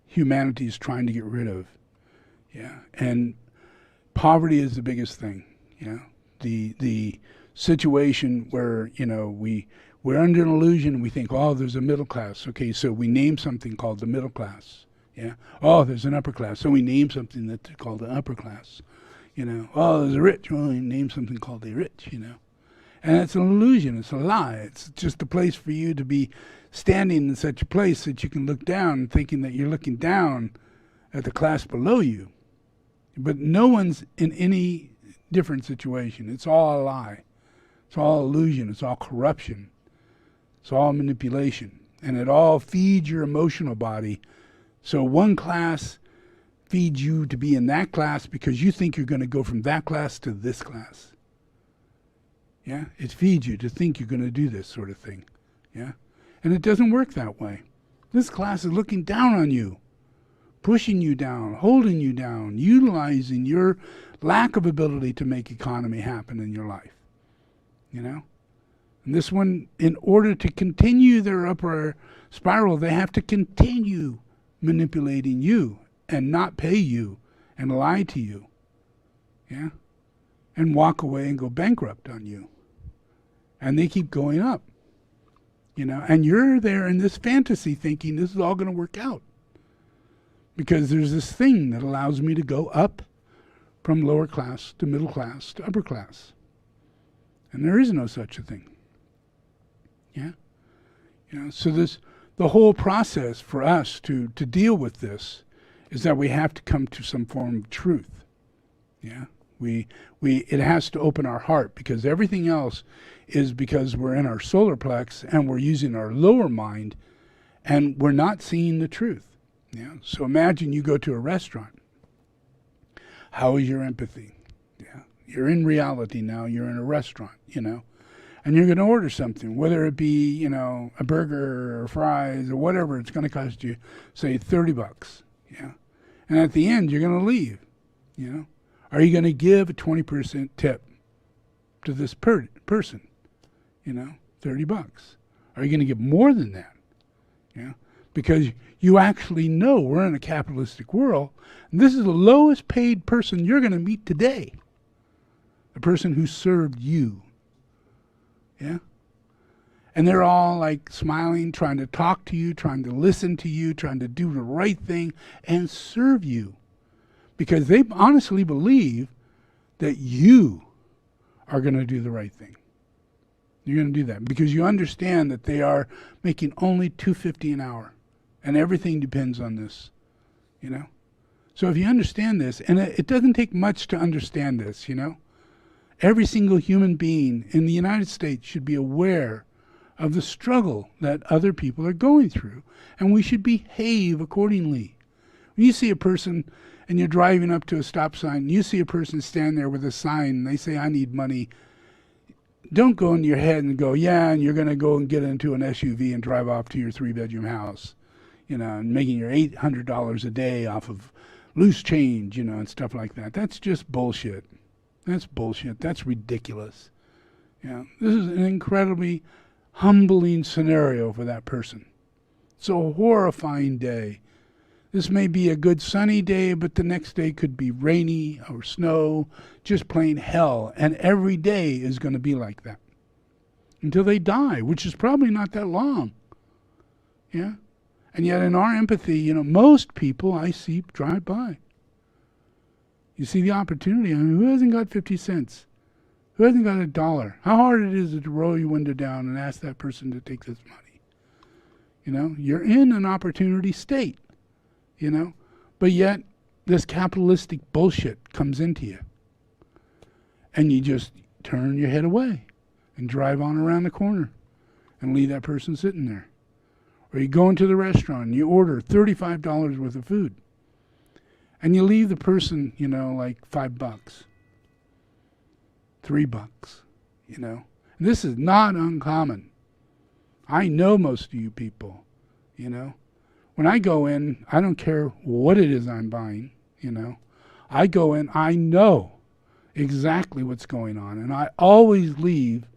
humanity is trying to get rid of. And poverty is the biggest thing. The situation where, we're under an illusion. We think, there's a middle class. Okay, so we name something called the middle class. There's an upper class. So we name something that's called the upper class. There's a rich. Well, we name something called the rich, And it's an illusion. It's a lie. It's just a place for you to be standing in such a place that you can look down thinking that you're looking down at the class below you. But no one's in any different situation. It's all a lie. It's all illusion. It's all corruption. It's all manipulation. And it all feeds your emotional body. So one class feeds you to be in that class because you think you're going to go from that class to this class. It feeds you to think you're going to do this sort of thing. And it doesn't work that way. This class is looking down on you, pushing you down, holding you down, utilizing your lack of ability to make economy happen in your life. And this one, in order to continue their upward spiral, they have to continue manipulating you and not pay you and lie to you. And walk away and go bankrupt on you. And they keep going up. And you're there in this fantasy thinking this is all going to work out. Because there's this thing that allows me to go up from lower class to middle class to upper class. And there is no such a thing. So the whole process for us to deal with this is that we have to come to some form of truth. It has to open our heart, because everything else is because we're in our solar plex and we're using our lower mind and we're not seeing the truth. So imagine you go to a restaurant. How is your empathy? You're in reality now. You're in a restaurant, and you're going to order something, whether it be, a burger or fries or whatever. It's going to cost you, say, $30. And at the end, you're going to leave. Are you going to give a 20% tip to this person? $30. Are you going to give more than that? Because you actually know we're in a capitalistic world, and this is the lowest paid person you're going to meet today. The person who served you. And they're all like smiling, trying to talk to you, trying to listen to you, trying to do the right thing and serve you. Because they honestly believe that you are going to do the right thing. You're going to do that because you understand that they are making only $2.50 an hour, and everything depends on this. So if you understand this, and it doesn't take much to understand this, every single human being in the United States should be aware of the struggle that other people are going through, and we should behave accordingly. When you see a person and you're driving up to a stop sign, and you see a person stand there with a sign, and they say, I need money, don't go in your head and go, yeah, and you're going to go and get into an SUV and drive off to your 3-bedroom house, and making your $800 a day off of loose change, and stuff like that. That's just bullshit. That's bullshit. That's ridiculous. This is an incredibly humbling scenario for that person. It's a horrifying day. This may be a good sunny day, but the next day could be rainy or snow, just plain hell. And every day is going to be like that until they die, which is probably not that long. Yeah? And yet in our empathy, most people I see drive by. You see the opportunity. I mean, who hasn't got 50 cents? Who hasn't got $1? How hard it is to roll your window down and ask that person to take this money. You're in an opportunity state. But yet this capitalistic bullshit comes into you. And you just turn your head away and drive on around the corner and leave that person sitting there. Or you go into the restaurant and you order $35 worth of food. And you leave the person, like $5, $3, And this is not uncommon. I know most of you people, When I go in, I don't care what it is I'm buying, I go in, I know exactly what's going on. And I always leave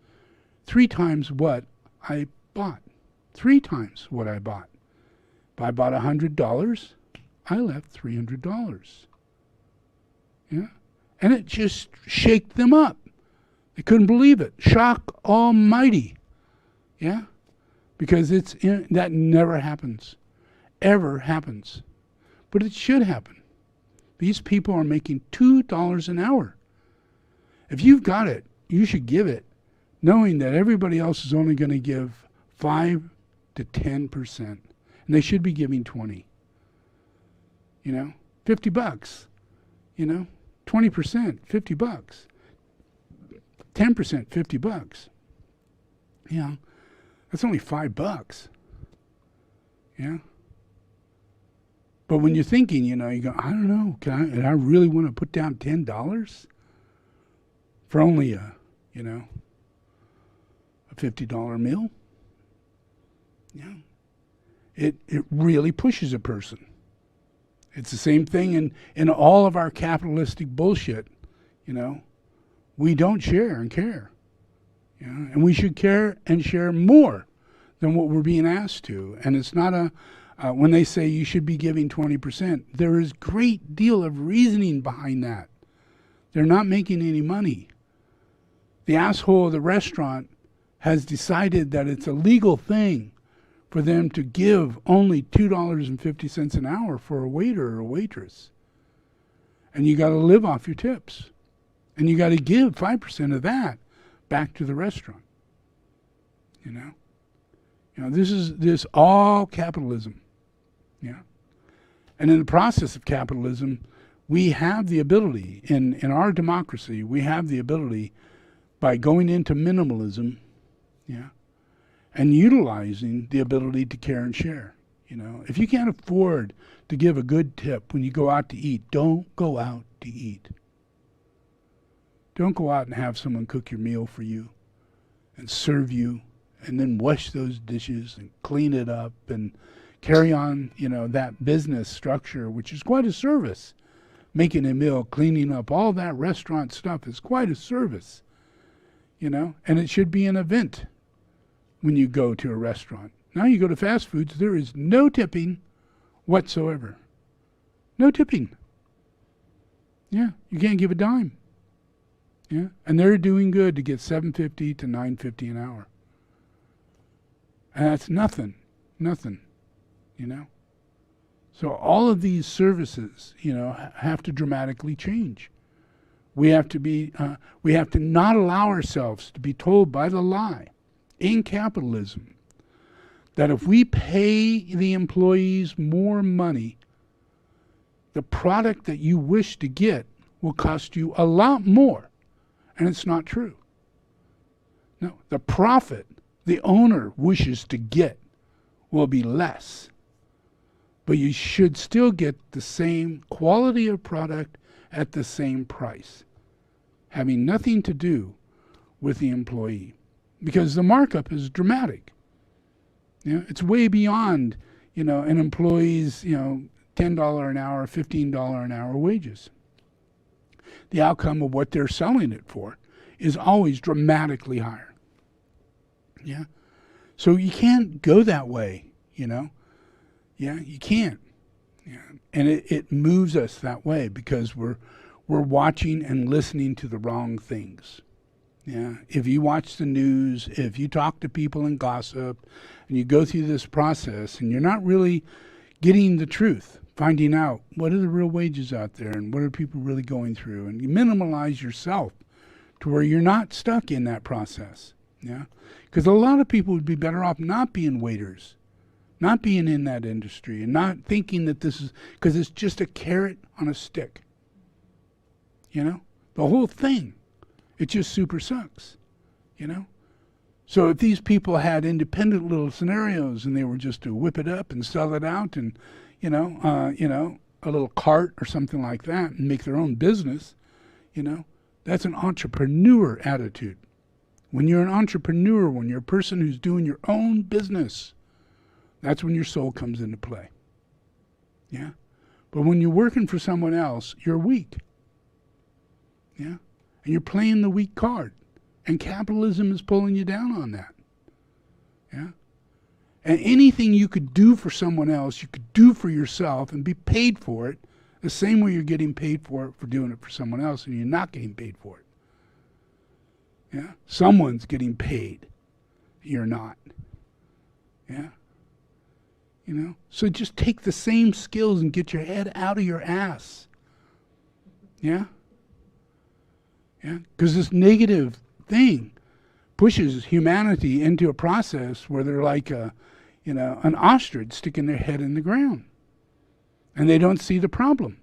3 times what I bought. 3 times what I bought. If I bought $100, I left $300. Yeah? And it just shaked them up. They couldn't believe it. Shock almighty. Yeah? Because that never happens. Ever happens. But it should happen. These people are making $2 an hour. If you've got it, you should give it, knowing that everybody else is only going to give 5 to 10%. And they should be giving 20. $50. 20%, $50. 10%, $50. That's only $5. Yeah. But when you're thinking, you go, I don't know, and I really want to put down $10 for only a $50 meal? Yeah. It really pushes a person. It's the same thing in all of our capitalistic bullshit, We don't share and care. And we should care and share more than what we're being asked to. And it's not when they say you should be giving 20%, there is great deal of reasoning behind that. They're not making any money. The asshole of the restaurant has decided that it's a legal thing for them to give only $2.50 an hour for a waiter or a waitress. And you got to live off your tips. And you got to give 5% of that back to the restaurant. This is all capitalism. Yeah. And in the process of capitalism, we have the ability, in our democracy, we have the ability by going into minimalism, and utilizing the ability to care and share. If you can't afford to give a good tip when you go out to eat, don't go out to eat. Don't go out and have someone cook your meal for you and serve you and then wash those dishes and clean it up and carry on, that business structure, which is quite a service. Making a meal, cleaning up, all that restaurant stuff is quite a service, and it should be an event when you go to a restaurant. Now you go to fast foods, there is no tipping whatsoever. No tipping. Yeah, you can't give a dime. Yeah, and they're doing good to get $7.50 to $9.50 an hour. And that's nothing. So all of these services, have to dramatically change. We have to not allow ourselves to be told by the lie in capitalism that if we pay the employees more money, the product that you wish to get will cost you a lot more. And it's not true. No, the profit the owner wishes to get will be less. But you should still get the same quality of product at the same price, having nothing to do with the employee. Because the markup is dramatic. It's way beyond, an employee's, $10 an hour, $15 an hour wages. The outcome of what they're selling it for is always dramatically higher. Yeah. So you can't go that way, Yeah, you can't. Yeah. And it moves us that way because we're watching and listening to the wrong things. Yeah. If you watch the news, if you talk to people and gossip, and you go through this process and you're not really getting the truth, finding out what are the real wages out there and what are people really going through, and you minimalize yourself to where you're not stuck in that process. Yeah. Because a lot of people would be better off not being waiters, not being in that industry, and not thinking that this is, because it's just a carrot on a stick. The whole thing, it just super sucks, So if these people had independent little scenarios and they were just to whip it up and sell it out and, a little cart or something like that and make their own business, that's an entrepreneur attitude. When you're an entrepreneur, when you're a person who's doing your own business, that's when your soul comes into play. Yeah. But when you're working for someone else, you're weak. Yeah. And you're playing the weak card. And capitalism is pulling you down on that. Yeah. And anything you could do for someone else, you could do for yourself and be paid for it the same way you're getting paid for it for doing it for someone else, and you're not getting paid for it. Yeah. Someone's getting paid. You're not. Yeah. So just take the same skills and get your head out of your ass. Yeah. Yeah. Because this negative thing pushes humanity into a process where they're like an ostrich sticking their head in the ground, and they don't see the problem.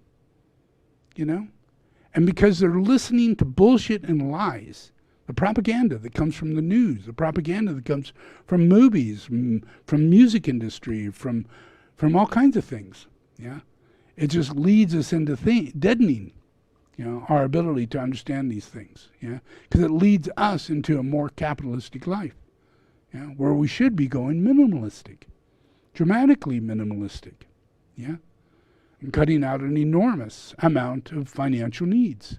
And because they're listening to bullshit and lies, the propaganda that comes from the news, the propaganda that comes from movies, from music industry, from all kinds of things. Yeah, it just leads us into deadening our ability to understand these things, because it leads us into a more capitalistic life, where we should be going minimalistic, dramatically minimalistic, and cutting out an enormous amount of financial needs,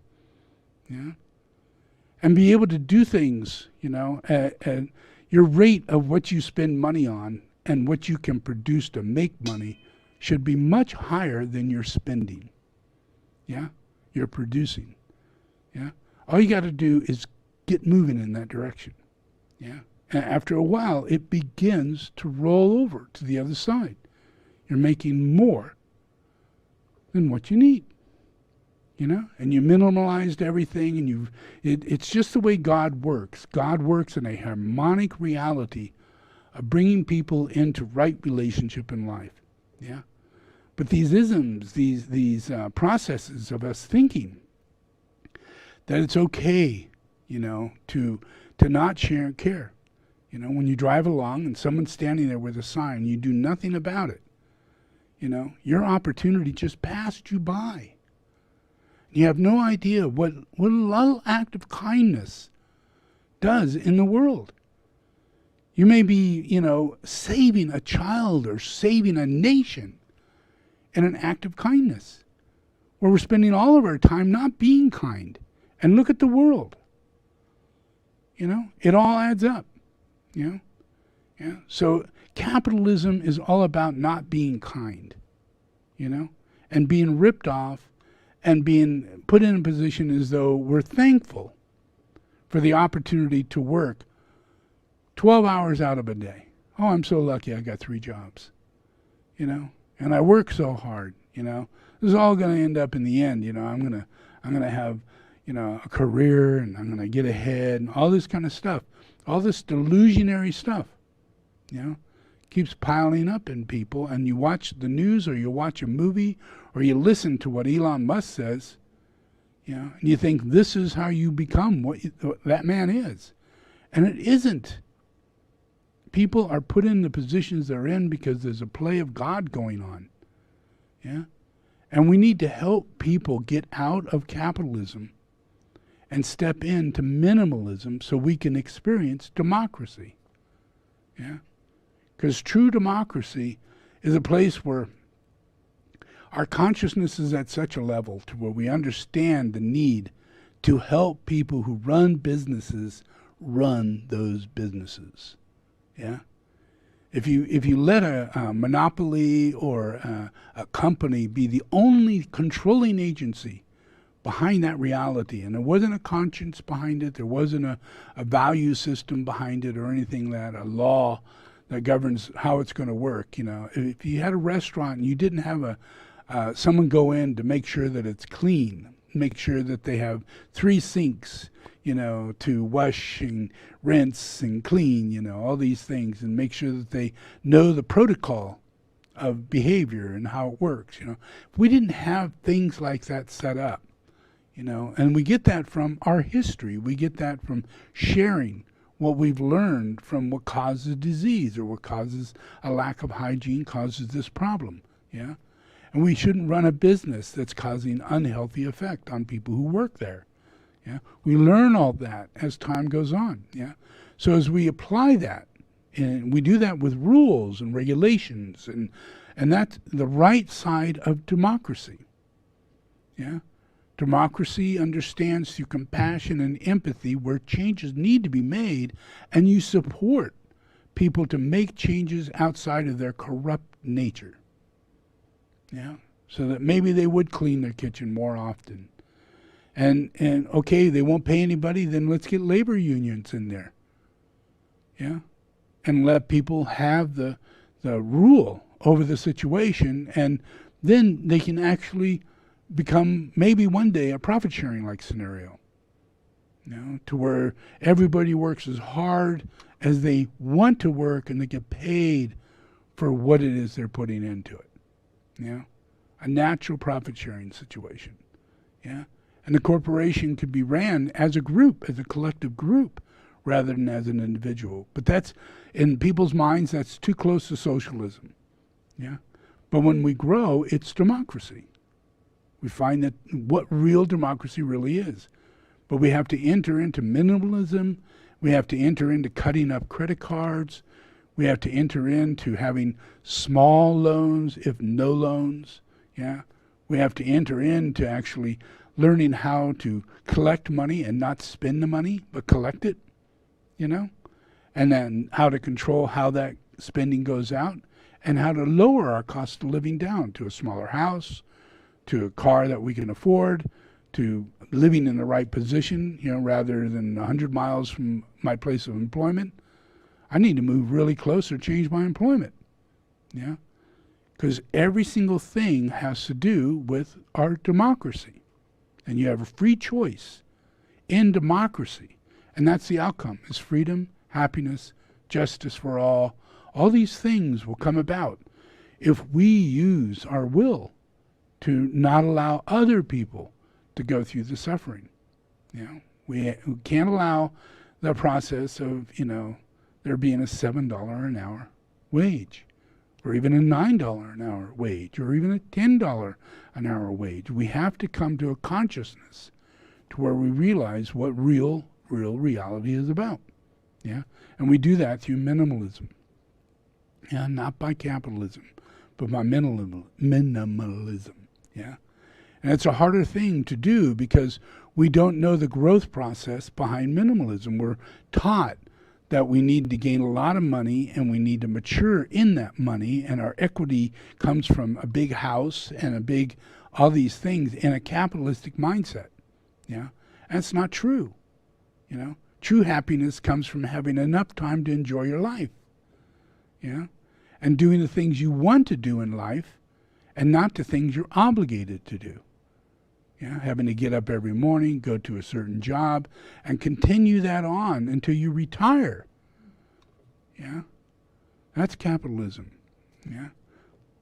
and be able to do things, at your rate of what you spend money on and what you can produce to make money should be much higher than your spending, you're producing. Yeah. All you got to do is get moving in that direction. Yeah. And after a while, it begins to roll over to the other side. You're making more than what you need. And you minimalized everything, and it's just the way God works. God works in a harmonic reality of bringing people into right relationship in life. Yeah. But these isms, these processes of us thinking that it's okay, to not share and care. When you drive along and someone's standing there with a sign, you do nothing about it. Your opportunity just passed you by. You have no idea what a little act of kindness does in the world. You may be, saving a child or saving a nation in an act of kindness, where we're spending all of our time not being kind. And look at the world. It all adds up. Yeah. So capitalism is all about not being kind, and being ripped off and being put in a position as though we're thankful for the opportunity to work 12 hours out of a day. Oh, I'm so lucky I got 3 jobs, and I work so hard, This is all going to end up in the end, I'm going to have, a career, and I'm going to get ahead, and all this kind of stuff. All this delusionary stuff, keeps piling up in people, and you watch the news or you watch a movie or you listen to what Elon Musk says, and you think this is how you become what that man is. And it isn't. people are put in the positions they're in because there's a play of God going on. Yeah? And we need to help people get out of capitalism and step into minimalism so we can experience democracy. Yeah? Because true democracy is a place where our consciousness is at such a level to where we understand the need to help people who run businesses run those businesses. Yeah? If you let a monopoly or a company be the only controlling agency behind that reality, and there wasn't a conscience behind it, there wasn't a value system behind it or anything like that, a law that governs how it's going to work. If you had a restaurant and you didn't have someone go in to make sure that it's clean, make sure that they have 3 sinks, to wash and rinse and clean, all these things, and make sure that they know the protocol of behavior and how it works. If we didn't have things like that set up, and we get that from our history, we get that from sharing what we've learned from what causes disease or what causes a lack of hygiene causes this problem. Yeah. And we shouldn't run a business that's causing unhealthy effect on people who work there. Yeah, we learn all that as time goes on. Yeah, so as we apply that, and we do that with rules and regulations, and that's the right side of democracy. Yeah, democracy understands through compassion and empathy where changes need to be made, and you support people to make changes outside of their corrupt nature. Yeah, so that maybe they would clean their kitchen more often. And okay, they won't pay anybody, then let's get labor unions in there. Yeah? And let people have the rule over the situation, and then they can actually become maybe one day a profit sharing like scenario. To where everybody works as hard as they want to work and they get paid for what it is they're putting into it. Yeah? A natural profit sharing situation. Yeah? And the corporation could be ran as a group, as a collective group, rather than as an individual. But that's, in people's minds, that's too close to socialism. Yeah. But when we grow, it's democracy. We find that what real democracy really is. But we have to enter into minimalism. We have to enter into cutting up credit cards. We have to enter into having small loans, if no loans. Yeah. We have to enter into actually learning how to collect money and not spend the money, but collect it, and then how to control how that spending goes out, and how to lower our cost of living down to a smaller house, to a car that we can afford, to living in the right position, rather than 100 miles from my place of employment. I need to move really close or change my employment. Yeah, because every single thing has to do with our democracy. And you have a free choice in democracy. And that's the outcome, is freedom, happiness, justice for all. All these things will come about if we use our will to not allow other people to go through the suffering. We can't allow the process of, there being a $7 an hour wage, or even a $9 an hour wage, or even a $10 an hour wage. We have to come to a consciousness to where we realize what real reality is about. Yeah, and we do that through minimalism. Yeah, not by capitalism, but by minimalism. Yeah, and it's a harder thing to do because we don't know the growth process behind minimalism. We're taught that we need to gain a lot of money and we need to mature in that money, and our equity comes from a big house and all these things in a capitalistic mindset. Yeah, and it's not true. True happiness comes from having enough time to enjoy your life. Yeah, and doing the things you want to do in life and not the things you're obligated to do. Yeah, having to get up every morning, go to a certain job, and continue that on until you retire. Yeah, that's capitalism. Yeah,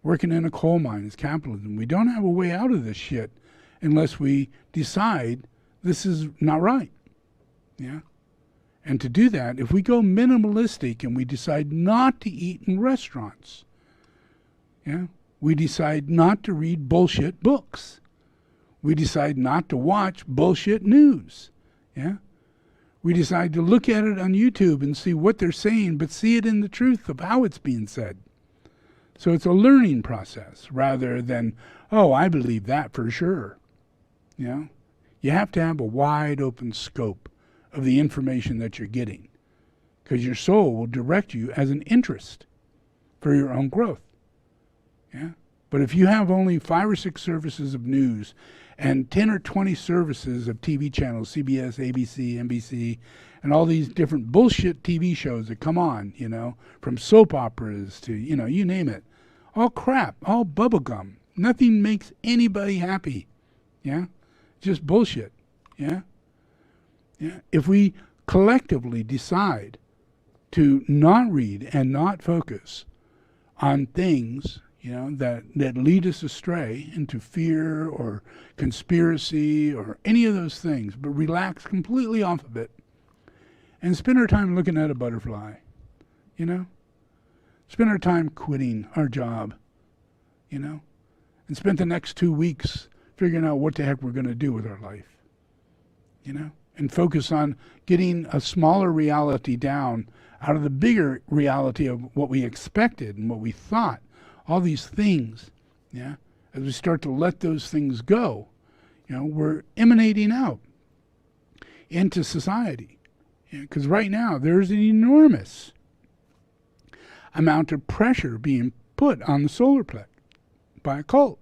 working in a coal mine is capitalism. We don't have a way out of this shit unless we decide this is not right. Yeah, And to do that, if we go minimalistic and we decide not to eat in restaurants, yeah, we decide not to read bullshit books. We decide not to watch bullshit news. Yeah? We decide to look at it on YouTube and see what they're saying, but see it in the truth of how it's being said. So it's a learning process rather than, oh, I believe that for sure. You know? You have to have a wide open scope of the information that you're getting, because your soul will direct you as an interest for your own growth. Yeah? But if you have only 5 or 6 services of news and 10 or 20 services of TV channels, CBS, ABC, NBC, and all these different bullshit TV shows that come on, you know, from soap operas to, you know, you name it, all crap, all bubblegum. Nothing makes anybody happy. Yeah? Just bullshit. Yeah? Yeah. If we collectively decide to not read and not focus on things, you know, that lead us astray into fear or conspiracy or any of those things, but relax completely off of it and spend our time looking at a butterfly, you know, spend our time quitting our job, you know, and spend the next 2 weeks figuring out what the heck we're going to do with our life, you know, and focus on getting a smaller reality down out of the bigger reality of what we expected and what we thought. All these things, yeah, as we start to let those things go, you know, we're emanating out into society. Because right now there's an enormous amount of pressure being put on the solar plexus by a cult.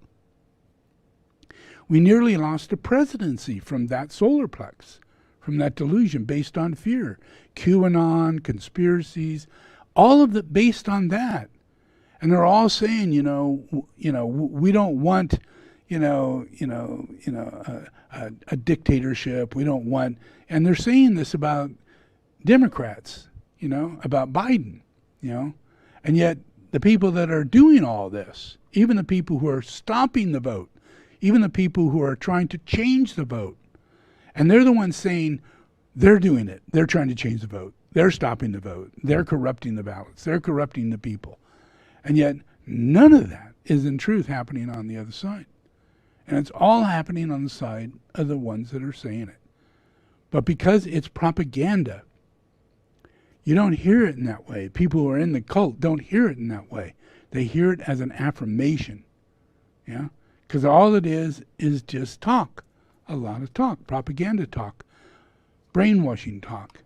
We nearly lost a presidency from that solar plex, from that delusion based on fear. QAnon, conspiracies, all of it based on that. And they're all saying, we don't want, a dictatorship. We don't want, and they're saying this about Democrats, about Biden, and yet the people that are doing all this, even the people who are stopping the vote, even the people who are trying to change the vote, and they're the ones saying they're doing it. They're trying to change the vote. They're stopping the vote. They're corrupting the ballots. They're corrupting the people. And yet none of that is in truth happening on the other side. And it's all happening on the side of the ones that are saying it. But because it's propaganda, you don't hear it in that way. People who are in the cult don't hear it in that way. They hear it as an affirmation. Yeah? Because all it is just talk. A lot of talk. Propaganda talk. Brainwashing talk.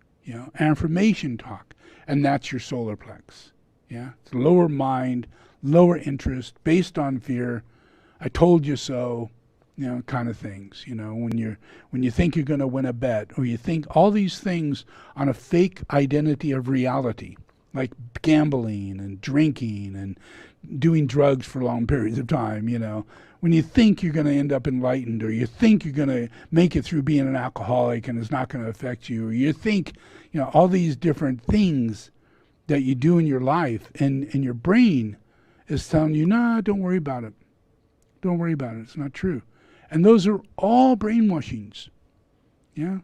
Affirmation talk. And that's your solar plex. Yeah? It's lower mind, lower interest, based on fear. I told you so, kind of things. When you think you're going to win a bet, or you think all these things on a fake identity of reality, like gambling and drinking and doing drugs for long periods of time, when you think you're going to end up enlightened, or you think you're going to make it through being an alcoholic and it's not going to affect you, or you think, all these different things that you do in your life, and your brain is telling you, nah, don't worry about it. Don't worry about it. It's not true. And those are all brainwashings. Yeah?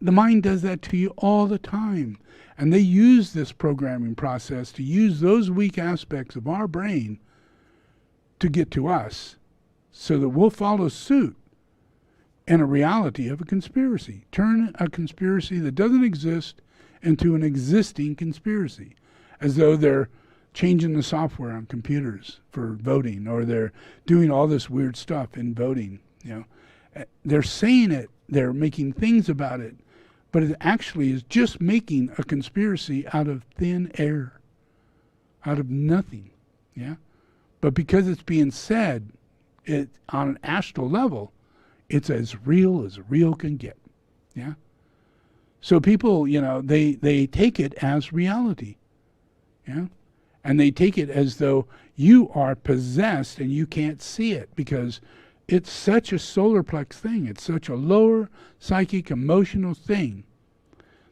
The mind does that to you all the time. And they use this programming process to use those weak aspects of our brain to get to us, so that we'll follow suit in a reality of a conspiracy. Turn a conspiracy that doesn't exist into an existing conspiracy, as though they're changing the software on computers for voting, or they're doing all this weird stuff in voting. They're saying it, they're making things about it, but it actually is just making a conspiracy out of thin air, out of nothing. Yeah, but because it's being said it on an astral level, it's as real can get. Yeah. So people, they take it as reality. Yeah. And they take it as though you are possessed and you can't see it, because it's such a solar plex thing. It's such a lower psychic emotional thing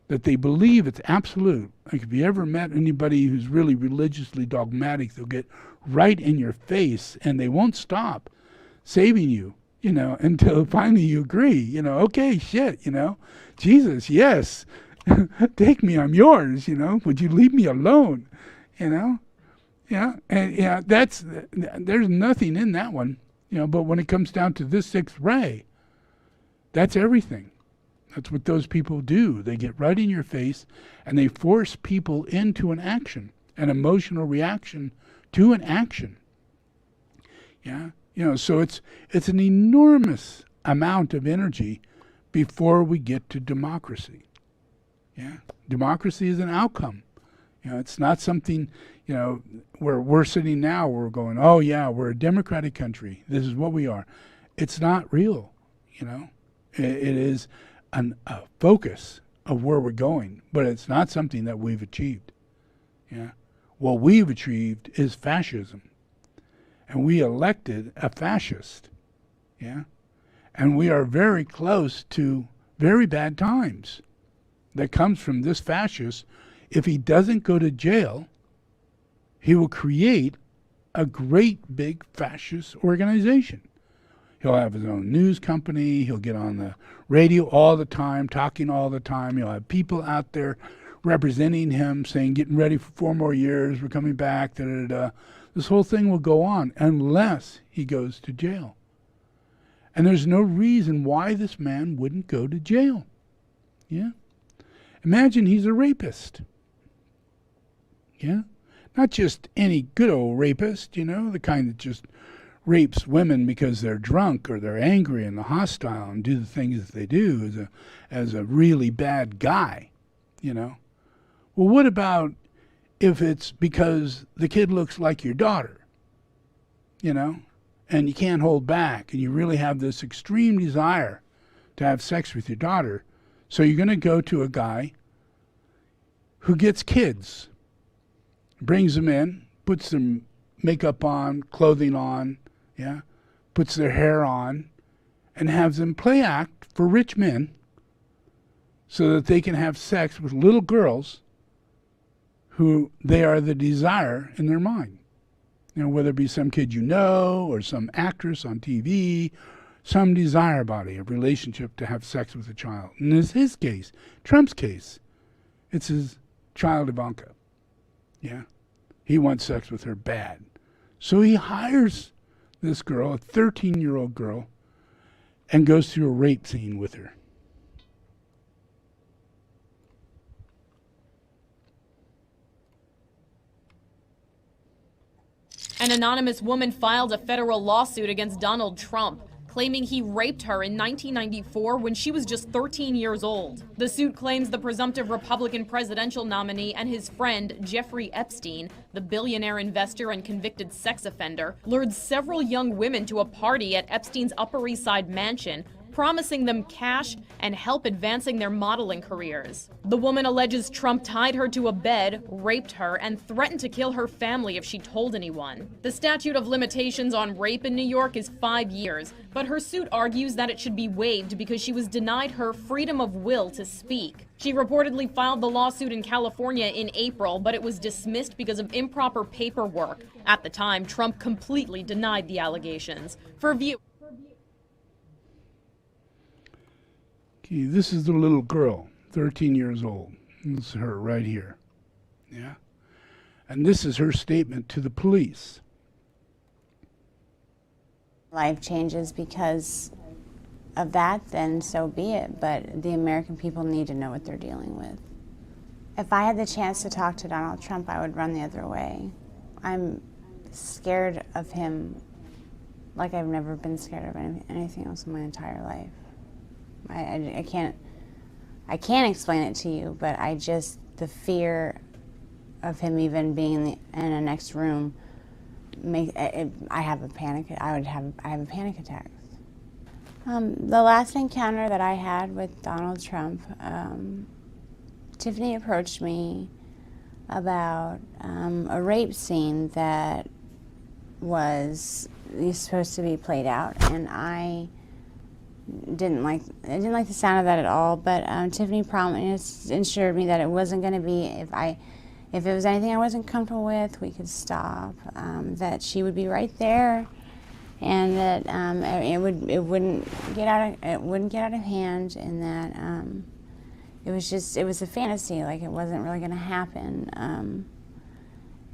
that they believe it's absolute. Like, if you ever met anybody who's really religiously dogmatic, they'll get right in your face and they won't stop saving you, until finally you agree, okay, shit, Jesus, yes. Take me, I'm yours, would you leave me alone, Yeah, and there's nothing in that one, but when it comes down to this sixth ray, that's everything. That's what those people do. They get right in your face and they force people into an action, an emotional reaction to an action. Yeah, so it's an enormous amount of energy before we get to democracy. Yeah, democracy is an outcome. It's not something, where we're sitting now, we're going, oh yeah, we're a democratic country. This is what we are. It's not real, It is a focus of where we're going, but it's not something that we've achieved. Yeah, what we've achieved is fascism, and we elected a fascist. Yeah, and we are very close to very bad times that comes from this fascist. If he doesn't go to jail, he will create a great big fascist organization. He'll have his own news company. He'll get on the radio all the time, talking all the time. He'll have people out there representing him, saying, getting ready for 4 more years, we're coming back, da-da-da-da. This whole thing will go on unless he goes to jail. And there's no reason why this man wouldn't go to jail. Yeah? Imagine he's a rapist. Yeah? Not just any good old rapist, the kind that just rapes women because they're drunk or they're angry and they're hostile and do the things that they do as a really bad guy, Well, what about if it's because the kid looks like your daughter, and you can't hold back and you really have this extreme desire to have sex with your daughter, so you're going to go to a guy who gets kids, brings them in, puts them makeup on, clothing on, puts their hair on, and has them play act for rich men so that they can have sex with little girls who they are the desire in their mind. Whether it be some kid or some actress on TV, some desire body, a relationship to have sex with a child. And it's his case, Trump's case. It's his child Ivanka. Yeah. He wants sex with her bad. So he hires this girl, a 13-year-old girl, and goes through a rape scene with her. An anonymous woman filed a federal lawsuit against Donald Trump, claiming he raped her in 1994 when she was just 13 years old. The suit claims the presumptive Republican presidential nominee and his friend, Jeffrey Epstein, the billionaire investor and convicted sex offender, lured several young women to a party at Epstein's Upper East Side mansion, promising them cash and help advancing their modeling careers. The woman alleges Trump tied her to a bed, raped her, and threatened to kill her family if she told anyone. The statute of limitations on rape in New York is 5 years, but her suit argues that it should be waived because she was denied her freedom of will to speak. She reportedly filed the lawsuit in California in April, but it was dismissed because of improper paperwork. At the time, Trump completely denied the allegations. For view. This is the little girl, 13 years old. This is her right here. Yeah? And this is her statement to the police. Life changes because of that, then so be it. But the American people need to know what they're dealing with. If I had the chance to talk to Donald Trump, I would run the other way. I'm scared of him like I've never been scared of anything else in my entire life. I can't explain it to you, but the fear of him even being in a next room, I have a panic attack. The last encounter that I had with Donald Trump, Tiffany approached me about a rape scene that was supposed to be played out, and I didn't like the sound of that at all. But Tiffany assured me that it wasn't going to be, if it was anything I wasn't comfortable with, we could stop. That she would be right there, and that it wouldn't get out of hand, and that it was a fantasy, like it wasn't really going to happen.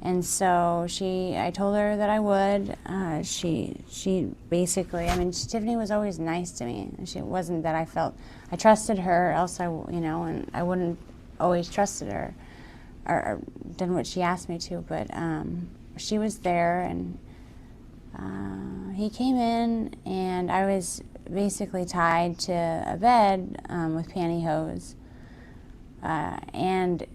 And so I told her that I would. She basically, I mean, Tiffany was always nice to me. It wasn't that I trusted her, else and I wouldn't always trusted her or done what she asked me to. But she was there, and he came in, and I was basically tied to a bed with pantyhose. And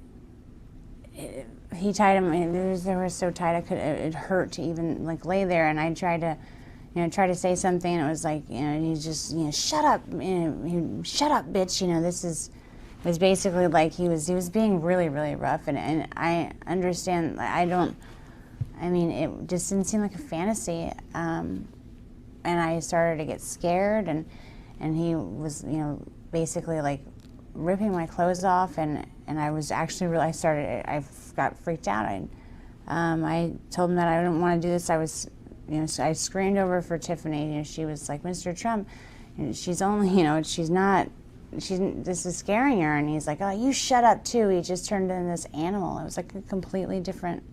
he tied him, and they were so tight it hurt to even like lay there. And I tried to say something, and it was like, he just, shut up, shut up, bitch. It was basically like he was being really, really rough. And I understand. It just didn't seem like a fantasy. And I started to get scared, and he was, basically like ripping my clothes off, and I was actually I got freaked out. I told him that I didn't want to do this. I was, so I screamed over for Tiffany. She was like, Mr. Trump, she's only, this is scaring her. And he's like, oh, you shut up too. He just turned into this animal. It was like a completely different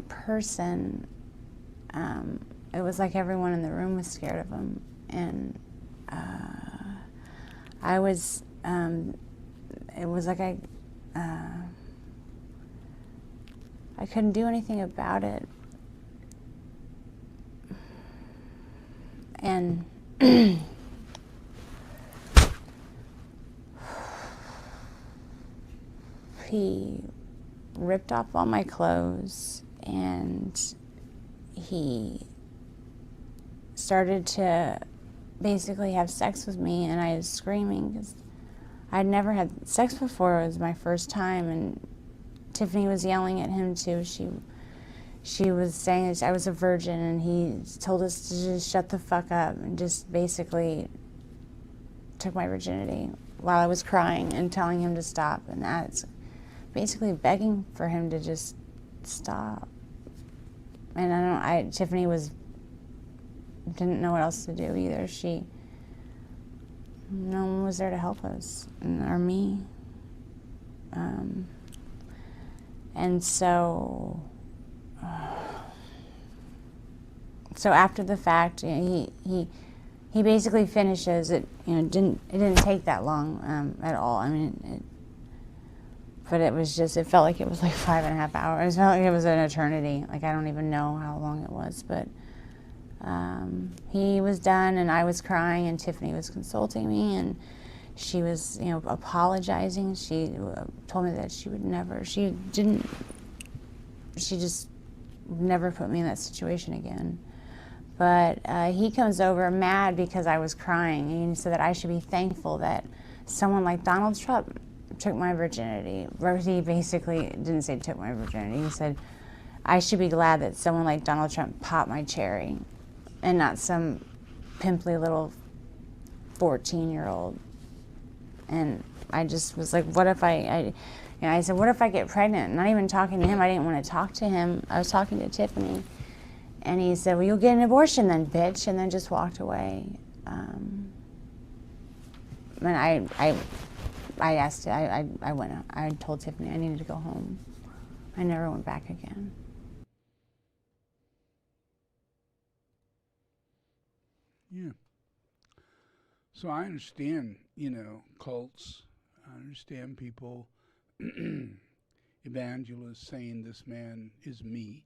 person. It was like everyone in the room was scared of him. And I was, it was like I couldn't do anything about it. And he ripped off all my clothes, and he started to basically have sex with me, and I was screaming because I'd never had sex before. It was my first time, and Tiffany was yelling at him too. She was saying that I was a virgin, and he told us to just shut the fuck up, and just basically took my virginity while I was crying and telling him to stop. And that's basically begging for him to just stop. And Tiffany didn't know what else to do either. No one was there to help us, or me. And so after the fact, he basically finishes it. It didn't take that long at all. But it felt like it was like 5.5 hours. It felt like it was an eternity. Like I don't even know how long it was, but he was done, and I was crying, and Tiffany was consulting me, and she was, apologizing. She told me that she just never put me in that situation again. But he comes over mad because I was crying, and he said that I should be thankful that someone like Donald Trump took my virginity. He basically didn't say took my virginity. He said, I should be glad that someone like Donald Trump popped my cherry, and not some pimply little 14-year-old. And I just was like, what if I said, what if I get pregnant? Not even talking to him. I didn't want to talk to him. I was talking to Tiffany. And he said, well, you'll get an abortion then, bitch, and then just walked away. And I asked, I went, I told Tiffany I needed to go home. I never went back again. Yeah. So I understand, cults. I understand people, evangelists saying this man is me,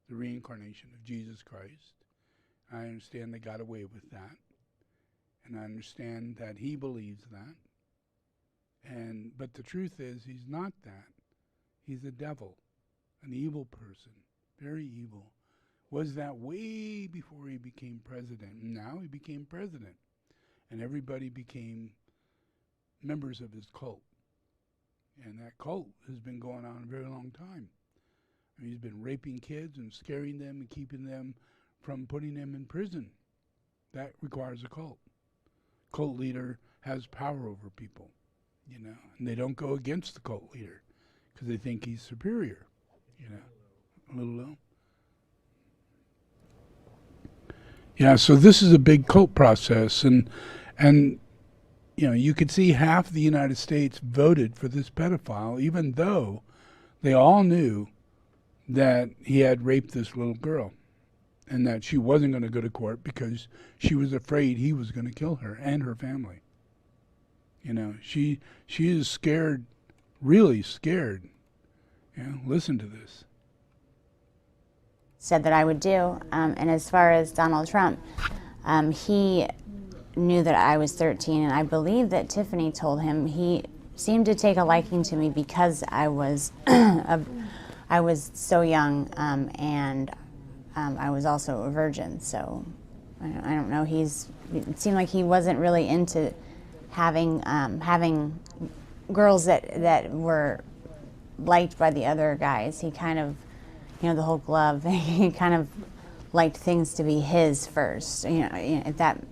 the reincarnation of Jesus Christ. I understand they got away with that. And I understand that he believes that. But the truth is, he's not that. He's a devil, an evil person, very evil. Was that way before he became president. And now he became president. And everybody became members of his cult. And that cult has been going on a very long time. He's been raping kids and scaring them and keeping them from putting them in prison. That requires a cult. Cult leader has power over people, and they don't go against the cult leader because they think he's superior, a little low. Yeah, so this is a big cult process, and you could see half the United States voted for this pedophile, even though they all knew that he had raped this little girl and that she wasn't going to go to court because she was afraid he was going to kill her and her family. She is scared, really scared. Listen to this. Said that I would do. And as far as Donald Trump, he knew that I was 13, and I believe that Tiffany told him he seemed to take a liking to me because I was I was so young, and I was also a virgin. So I don't know. It seemed like he wasn't really into having girls that were liked by the other guys. He kind of, the whole glove. He kind of liked things to be his first. If that,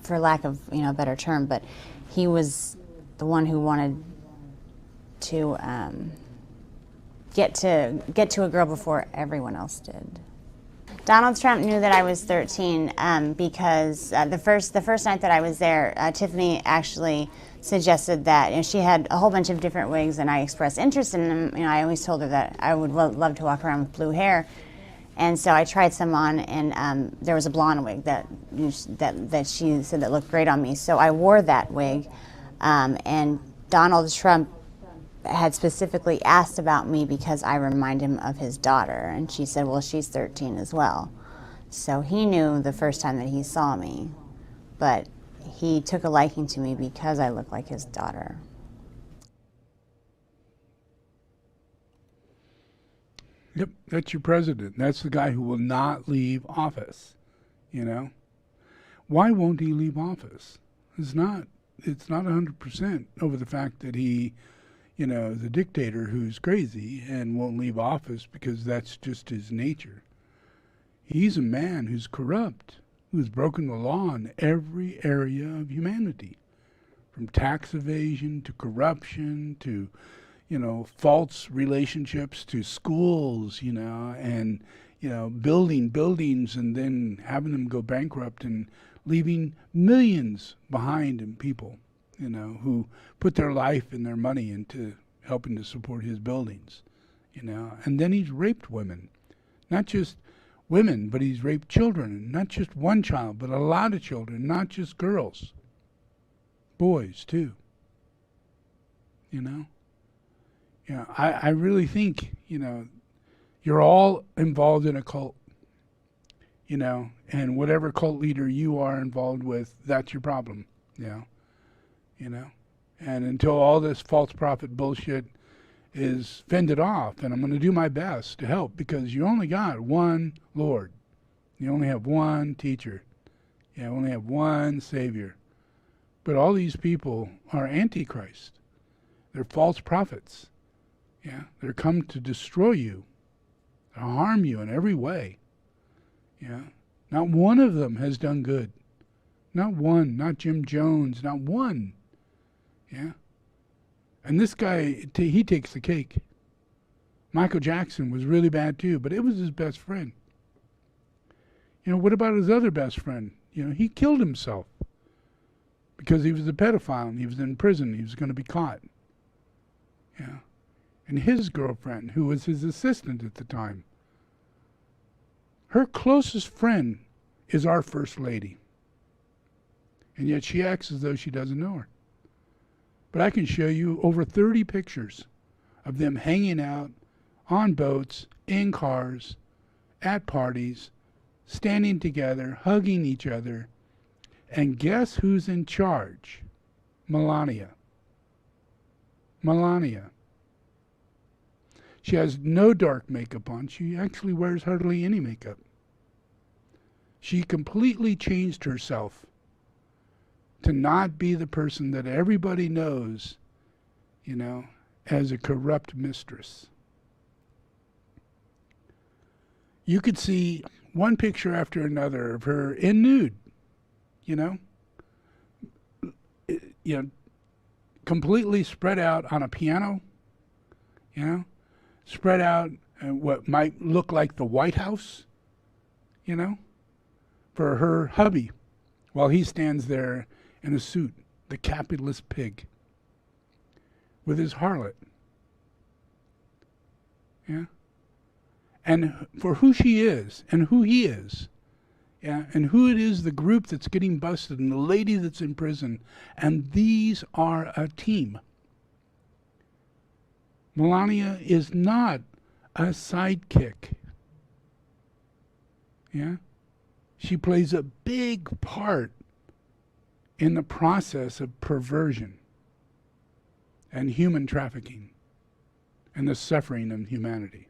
for lack of a better term, but he was the one who wanted to get to a girl before everyone else did. Donald Trump knew that I was 13 because the first night that I was there, Tiffany actually suggested that she had a whole bunch of different wigs, and I expressed interest in them. I always told her that I would love to walk around with blue hair, and so I tried some on, and there was a blonde wig that she said that looked great on me. So I wore that wig, and Donald Trump had specifically asked about me because I remind him of his daughter, and she said, well, she's 13 as well. So he knew the first time that he saw me, but he took a liking to me because I look like his daughter. Yep, that's your president. That's the guy who will not leave office, Why won't he leave office? It's not 100% over the fact that he the dictator who's crazy and won't leave office because that's just his nature. He's a man who's corrupt, who's broken the law in every area of humanity, from tax evasion to corruption to, false relationships to schools, and, building buildings and then having them go bankrupt and leaving millions behind in people, who put their life and their money into helping to support his buildings, And then he's raped women, not just women, but he's raped children, not just one child, but a lot of children, not just girls, boys too, I really think, you're all involved in a cult, and whatever cult leader you are involved with, that's your problem, and until all this false prophet bullshit is fended off, and I'm going to do my best to help, because you only got one Lord. You only have one teacher. You only have one Savior. But all these people are antichrist. They're false prophets. They're come to destroy you, to harm you in every way. Not one of them has done good. Not one, not Jim Jones, not one. And this guy, he takes the cake. Michael Jackson was really bad too, but it was his best friend. What about his other best friend? He killed himself because he was a pedophile and he was in prison. He was going to be caught. And his girlfriend, who was his assistant at the time, her closest friend is our First Lady. And yet she acts as though she doesn't know her. But I can show you over 30 pictures of them hanging out on boats, in cars, at parties, standing together, hugging each other. And guess who's in charge? Melania. Melania. She has no dark makeup on. She actually wears hardly any makeup. She completely changed herself to not be the person that everybody knows, as a corrupt mistress. You could see one picture after another of her in nude, completely spread out on a piano, spread out in what might look like the White House, for her hubby, while he stands there in a suit the capitalist pig, with his harlot. Yeah? And for who she is and who he is, yeah, and who it is, the group that's getting busted and the lady that's in prison, and these are a team. Melania is not a sidekick. Yeah? She plays a big part in the process of perversion and human trafficking and the suffering of humanity.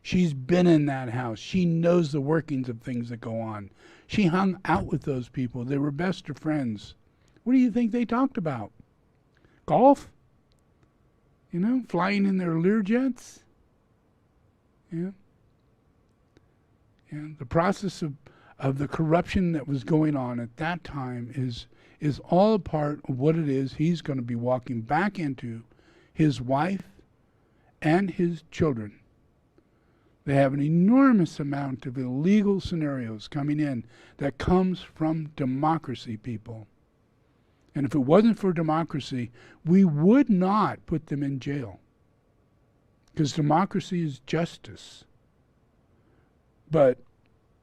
She's been in that house. She knows the workings of things that go on. She hung out with those people. They were best of friends. What do you think they talked about? Golf? You know, flying in their Learjets? Yeah. Yeah. The process of the corruption that was going on at that time is all a part of what it is he's going to be walking back into, his wife and his children. They have an enormous amount of illegal scenarios coming in that comes from democracy, people. And if it wasn't for democracy, we would not put them in jail. Because democracy is justice. But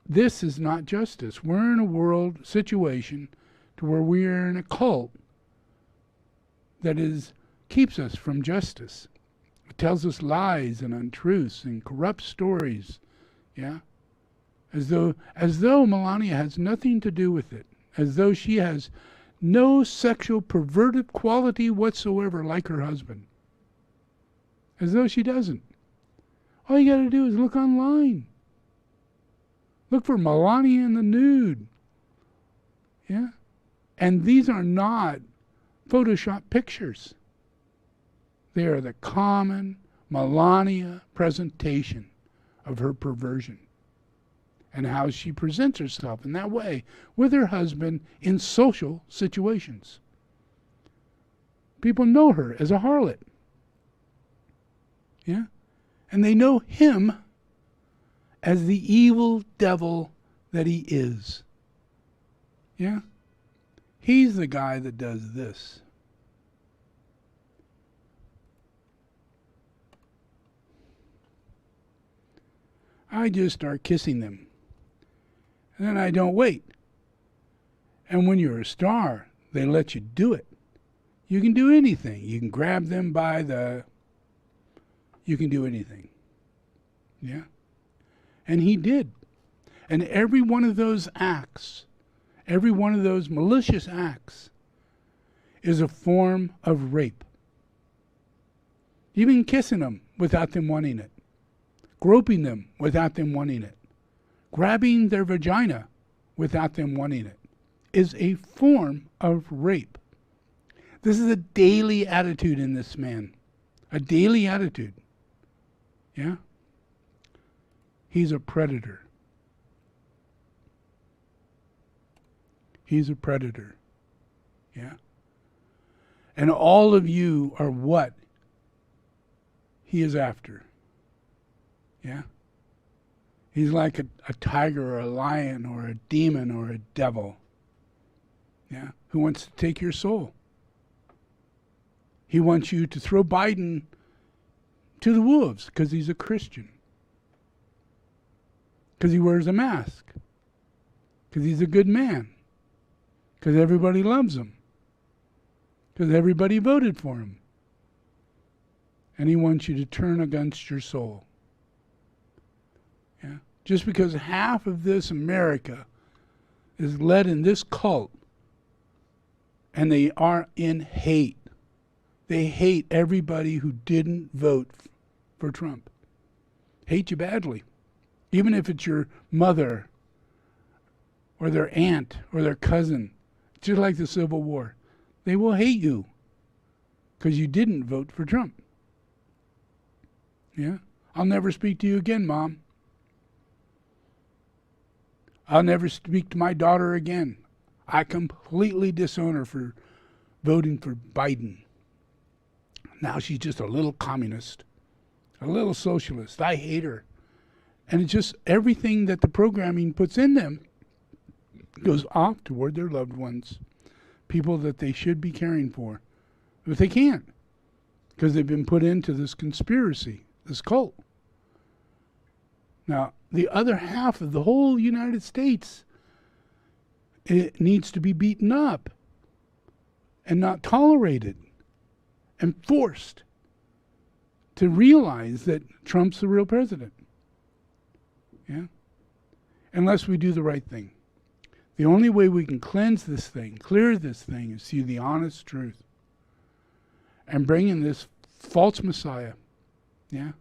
this is not justice. We're in a world situation to where we are in a cult that keeps us from justice. It tells us lies and untruths and corrupt stories, yeah? As though Melania has nothing to do with it. As though she has no sexual perverted quality whatsoever like her husband. As though she doesn't. All you got to do is look online. Look for Melania in the nude. Yeah? And these are not Photoshop pictures. They are the common Melania presentation of her perversion and how she presents herself in that way with her husband in social situations. People know her as a harlot. Yeah? And they know him as the evil devil that he is. Yeah? He's the guy that does this. I just start kissing them. And then I don't wait. And when you're a star, they let you do it. You can do anything. You can grab them by the... You can do anything. Yeah? And he did. And every one of those acts, every one of those malicious acts, is a form of rape. Even kissing them without them wanting it. Groping them without them wanting it. Grabbing their vagina without them wanting it is a form of rape. This is a daily attitude in this man. A daily attitude. Yeah? He's a predator. He's a predator. Yeah? And all of you are what he is after. Yeah? He's like a tiger or a lion or a demon or a devil. Yeah? Who wants to take your soul. He wants you to throw Biden to the wolves because he's a Christian. Because he wears a mask. Because he's a good man. Because everybody loves him. Because everybody voted for him. And he wants you to turn against your soul. Yeah? Just because half of this America is led in this cult, and they are in hate. They hate everybody who didn't vote for Trump. Hate you badly. Even if it's your mother or their aunt or their cousin, just like the Civil War. They will hate you because you didn't vote for Trump. Yeah? I'll never speak to you again, Mom. I'll never speak to my daughter again. I completely disown her for voting for Biden. Now she's just a little communist, a little socialist. I hate her. And it's just everything that the programming puts in them goes off toward their loved ones people that they should be caring for. But they can't, because they've been put into this conspiracy, this cult. Now, the other half of the whole United States, it needs to be beaten up and not tolerated and forced to realize that Trump's the real president. Yeah? Unless we do the right thing. The only way we can cleanse this thing, clear this thing, is through the honest truth. And bring in this false Messiah. Yeah?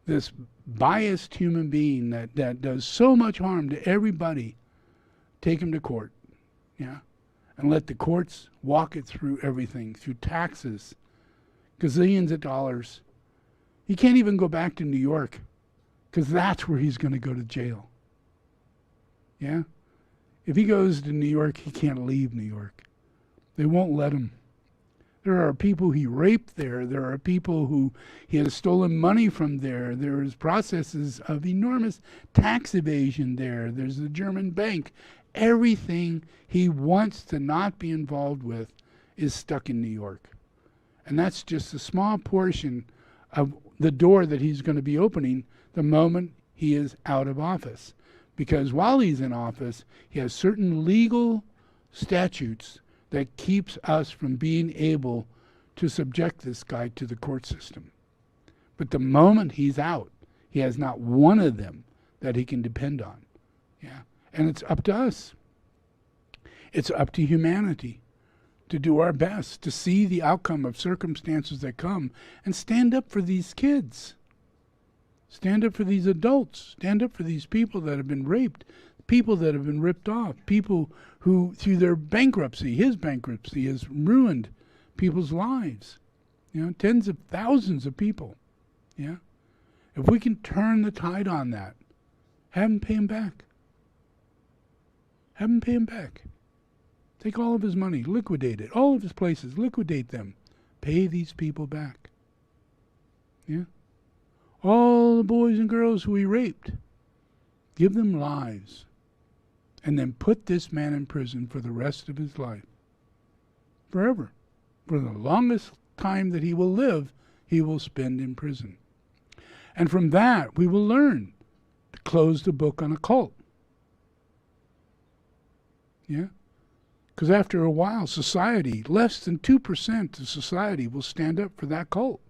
This biased human being that does so much harm to everybody. Take him to court. Yeah? And let the courts walk it through everything, through taxes, gazillions of dollars. He can't even go back to New York, because that's where he's going to go to jail. Yeah? If he goes to New York, he can't leave New York. They won't let him. There are people he raped there. There are people who he has stolen money from there. There's processes of enormous tax evasion there. There's the German bank. Everything he wants to not be involved with is stuck in New York. And that's just a small portion of the door that he's going to be opening the moment he is out of office. Because while he's in office, he has certain legal statutes that keeps us from being able to subject this guy to the court system. But the moment he's out, he has not one of them that he can depend on. Yeah. And it's up to us. It's up to humanity to do our best to see the outcome of circumstances that come and stand up for these kids. Stand up for these adults. Stand up for these people that have been raped, people that have been ripped off, people who, through their bankruptcy, his bankruptcy, has ruined people's lives. You know, tens of thousands of people. Yeah? If we can turn the tide on that, have him pay him back. Have him pay him back. Take all of his money, liquidate it. All of his places, liquidate them. Pay these people back. Yeah? All the boys and girls who he raped, give them lives. And then put this man in prison for the rest of his life. Forever. For the longest time that he will live, he will spend in prison. And from that, we will learn to close the book on a cult. Yeah? Because after a while, society, less than 2% of society will stand up for that cult.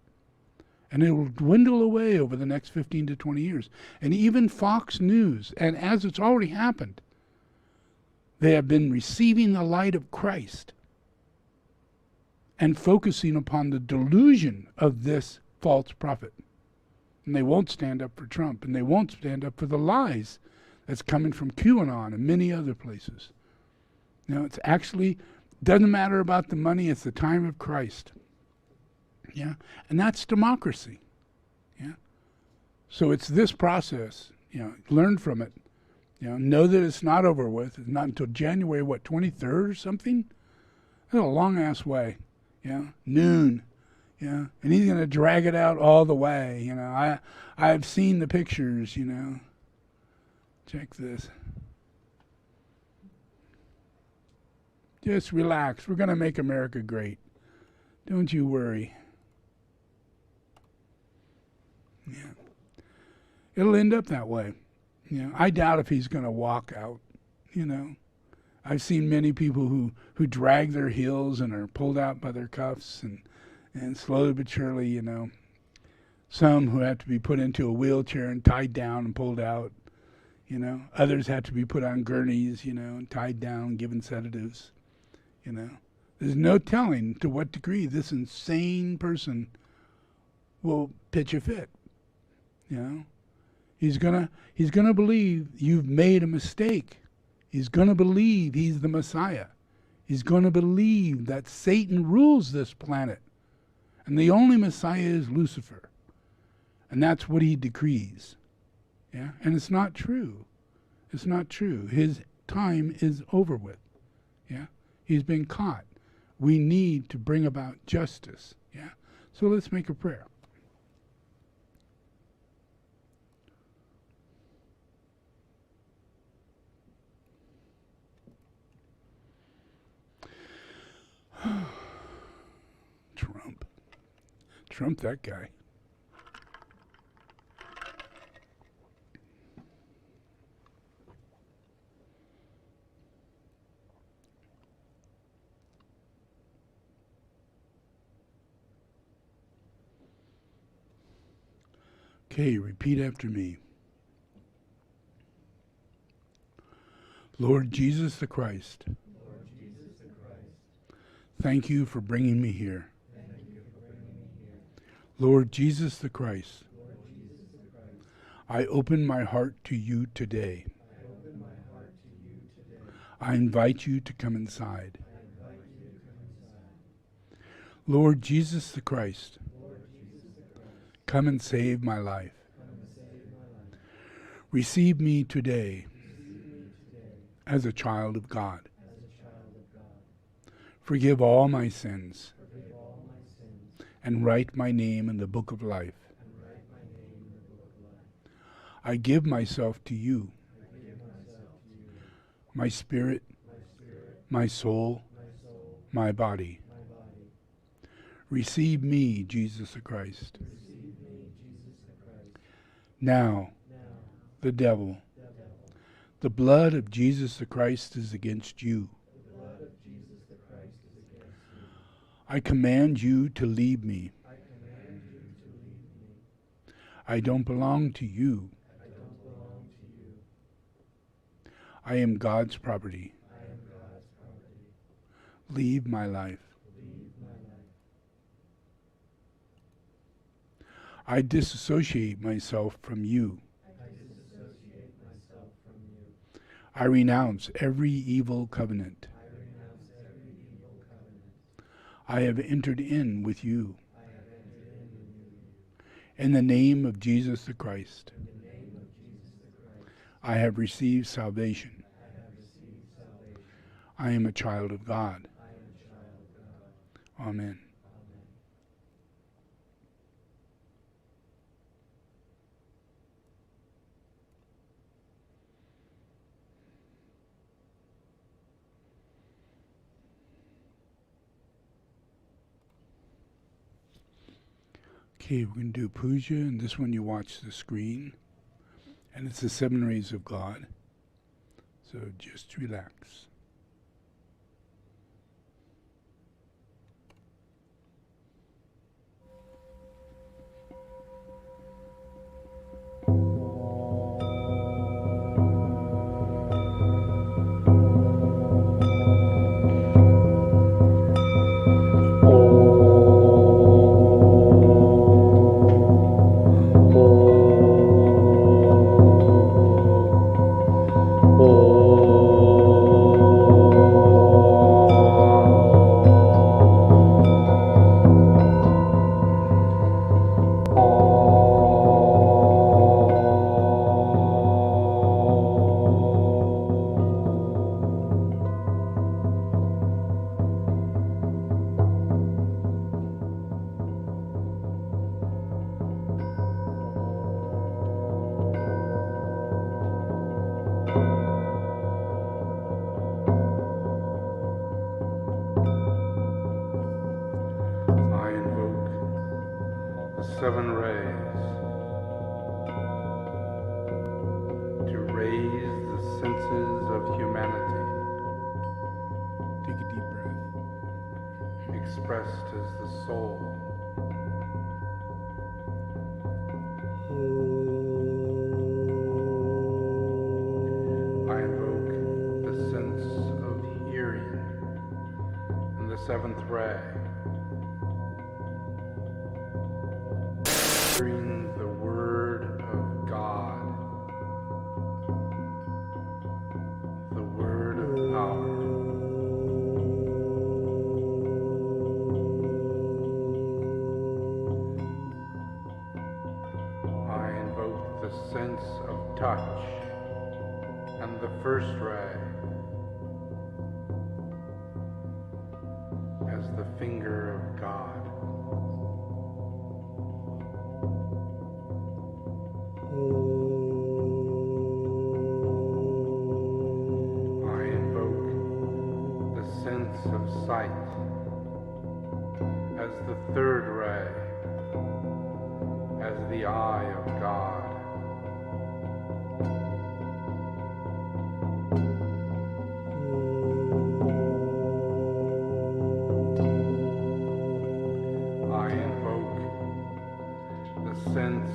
And it will dwindle away over the next 15 to 20 years. And even Fox News, and as it's already happened, they have been receiving the light of Christ and focusing upon the delusion of this false prophet. And they won't stand up for Trump, and they won't stand up for the lies that's coming from QAnon and many other places. Now, it's actually, doesn't matter about the money, it's the time of Christ. Yeah, and that's democracy. Yeah, so it's this process. You know, learn from it. You know that it's not over with. It's not until January 23rd or something. That's a long ass way. Yeah, noon. Yeah, and he's gonna drag it out all the way. You know, I've seen the pictures. You know, check this. Just relax. We're gonna make America great. Don't you worry. Yeah. It'll end up that way. You know, I doubt if he's going to walk out, you know. I've seen many people who drag their heels and are pulled out by their cuffs and slowly but surely, you know. Some who have to be put into a wheelchair and tied down and pulled out, you know. Others have to be put on gurneys, you know, and tied down, given sedatives, you know. There's no telling to what degree this insane person will pitch a fit. You know, he's gonna believe you've made a mistake. He's gonna believe he's the Messiah. He's gonna believe that Satan rules this planet, and the only Messiah is Lucifer, and that's what he decrees. Yeah, and it's not true. It's not true. His time is over with. Yeah, he's been caught. We need to bring about justice. Yeah, so let's make a prayer. Trump that guy. Okay, repeat after me. Lord Jesus the Christ, thank you for bringing me here. Lord Jesus the Christ, I open my heart to you today. I invite you to come inside. Lord Jesus the Christ, come and save my life. Receive me today as a child of God. Forgive all my sins and write my name in the book of life. I give myself to you, my spirit, my soul, my body. Receive me, Jesus the Christ. Now, the devil, the blood of Jesus the Christ is against you. I command you to leave me. I don't belong to you. I am God's property. Leave my life. I disassociate myself from you. I renounce every evil covenant. I have entered in with you. In the name of Jesus the Christ, I have received salvation. I am a child of God. Amen. Okay, we're going to do puja, and this one you watch the screen. And it's the 7 rays of God. So just relax. I invoke the 7 rays to raise the senses of humanity, take a deep breath, expressed as the soul. I invoke the sense of hearing in the 7th ray, hearing the word of God, the word of power. I invoke the sense of touch and the 1st ray as the finger of God. I invoke the sense of sight as the 3rd ray the eye of God. I invoke the sense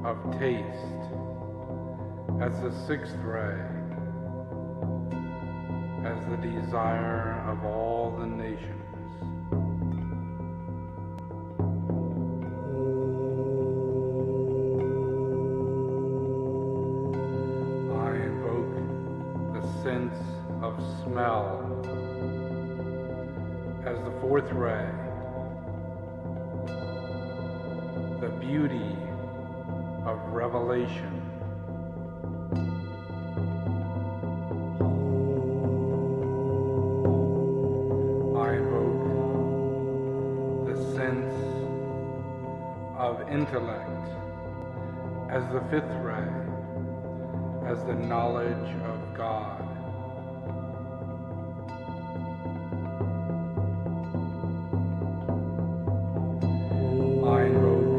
of taste as the sixth ray, as the desire of all the nations. I invoke the sense of smell as the fourth ray, the beauty of revelation. I invoke the sense of intellect as the fifth ray, as the knowledge of God. I invoke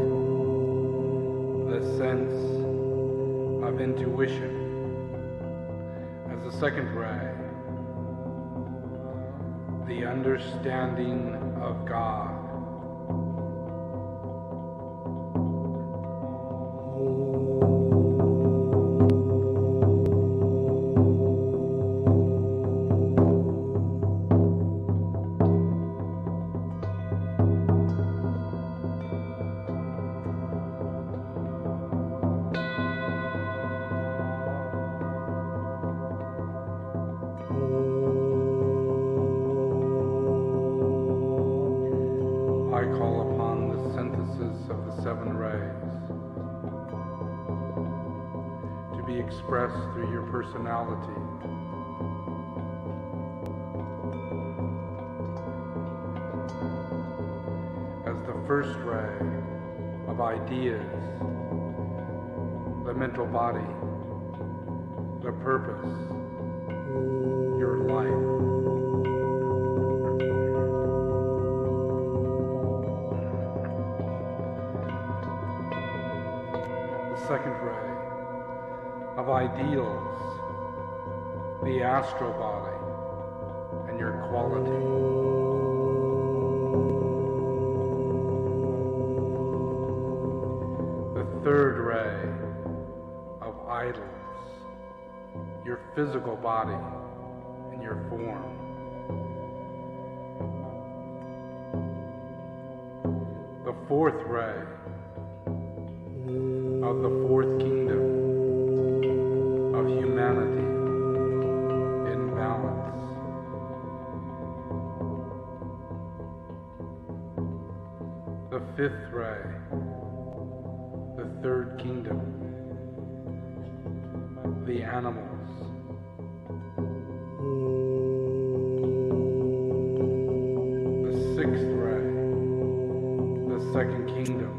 the sense of intuition as the second ray, the understanding of God. I call upon the synthesis of the seven rays to be expressed through your personality. As the first ray of ideas, the mental body, the purpose, your life. Second ray of ideals, the astral body and your quality. The third ray of idols, your physical body and your form. The fourth ray of the fourth kingdom of humanity in balance. The fifth ray, the third kingdom, the animals. The sixth ray, the second kingdom,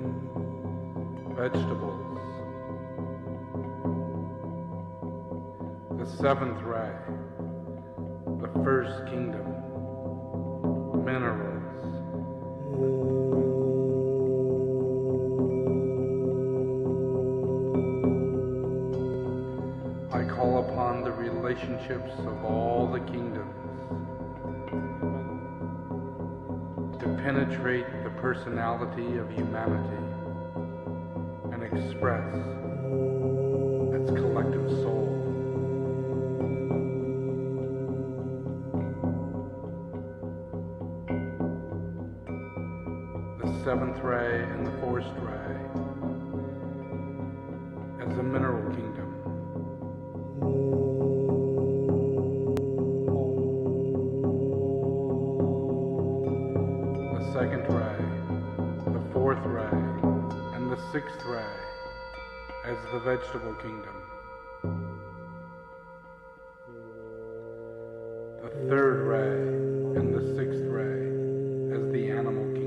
vegetables. The seventh ray, the first kingdom, minerals. I call upon the relationships of all the kingdoms to penetrate the personality of humanity and express its collective soul. The seventh ray and the fourth ray as the mineral kingdom. The second ray, the fourth ray, and the sixth ray as the vegetable kingdom. The third ray and the sixth ray as the animal kingdom.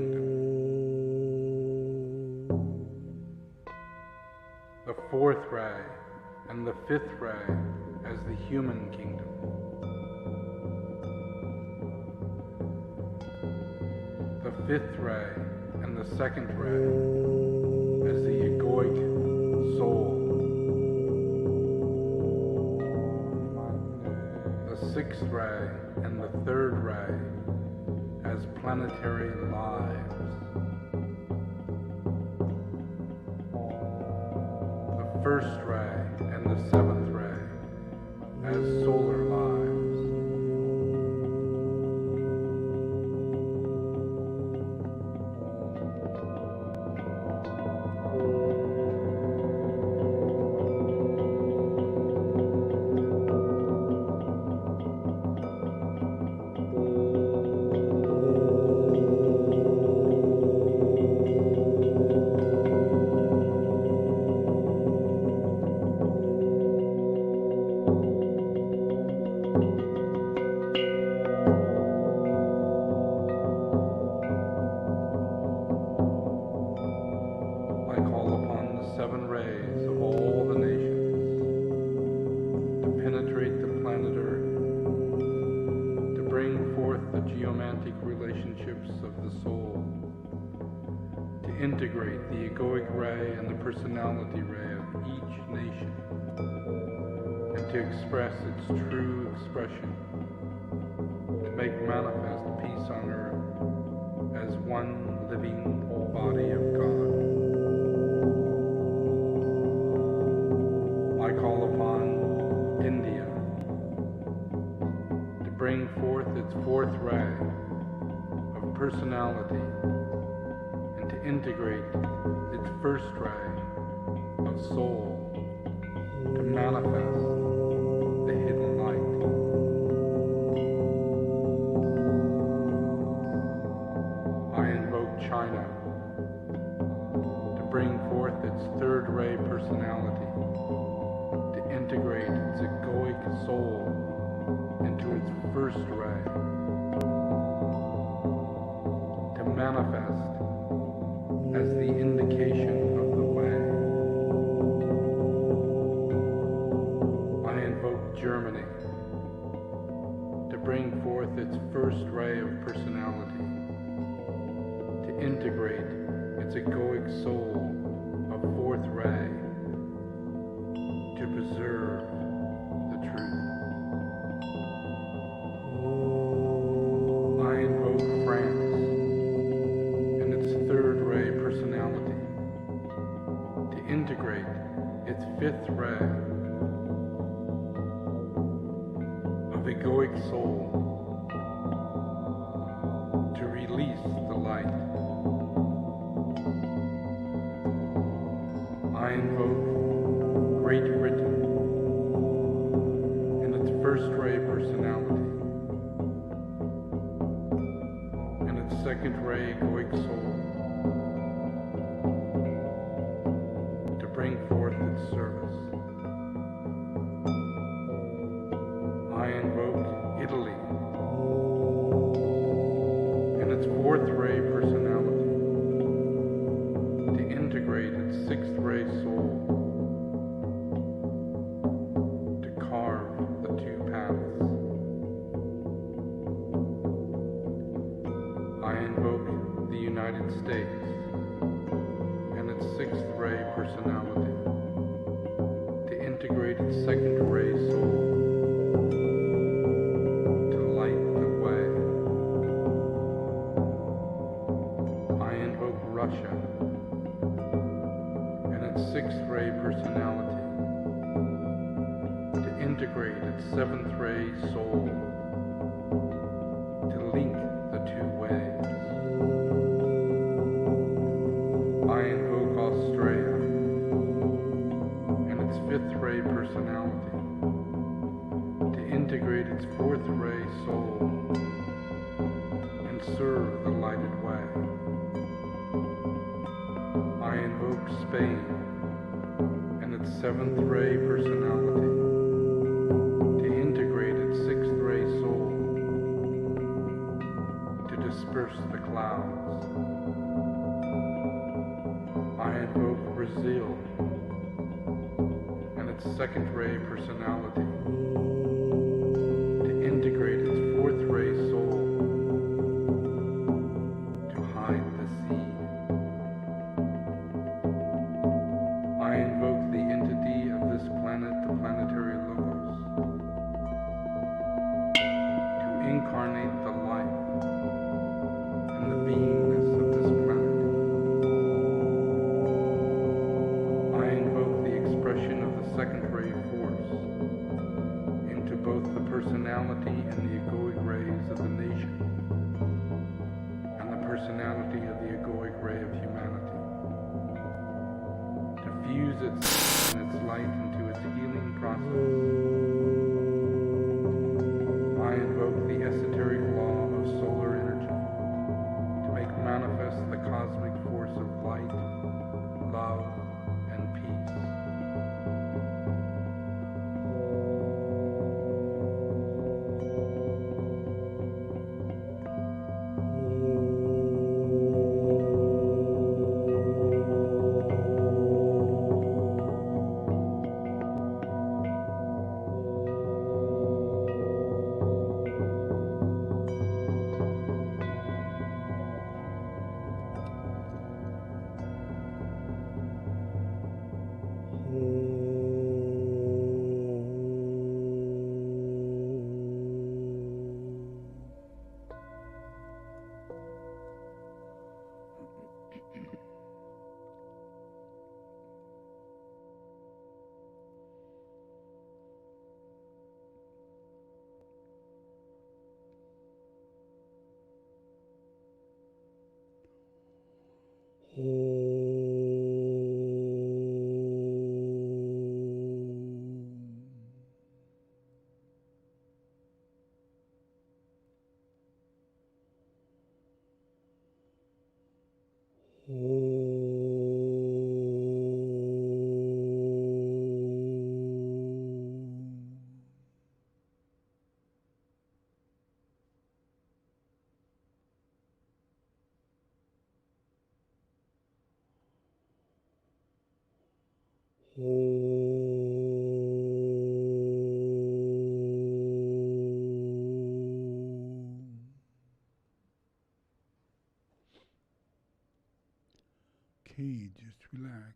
The fourth ray and the fifth ray as the human kingdom. The fifth ray and the second ray egoic soul. The sixth ray and the third ray as planetary lives. The first ray and the seventh ray as solar lives. Seven rays of all the nations to penetrate the planetary, to bring forth the geomantic relationships of the soul, to integrate the egoic ray and the personality ray of each nation, and to express its true expression, to make manifest peace on earth as one living body of God. I call upon India to bring forth its fourth ray of personality and to integrate its first ray of soul to manifest the hidden light. I invoke China to bring forth its third ray personality, to integrate its egoic soul into its first ray, to manifest as the indication of the way. I invoke Germany to bring forth its first ray of personality, to integrate its egoic soul of fourth ray, to preserve the truth. I invoke France and its third ray personality to integrate its fifth ray of egoic soul to release the light. I invoke Great Britain and its first ray personality and its second ray egoic soul to bring forth its service. I invoke Italy and its fourth ray personality to integrate its sixth ray soul to carve the two paths. I invoke the United States and its sixth ray personality to integrate its second ray soul to light the way. I invoke Russia and its sixth ray personality to integrate its seventh ray soul to link the two ways. I invoke Australia and its fifth ray personality to integrate its fourth ray soul and serve the lighted way. I invoke Spain and its seventh ray personality to integrate its sixth ray soul to disperse the clouds. I invoke Brazil and its second ray personality to integrate its fourth ray soul to hide the sea. its light into its healing process. I invoke the esoteric law of solar energy to make manifest the cosmic force of light, love, and peace. Okay, just relax.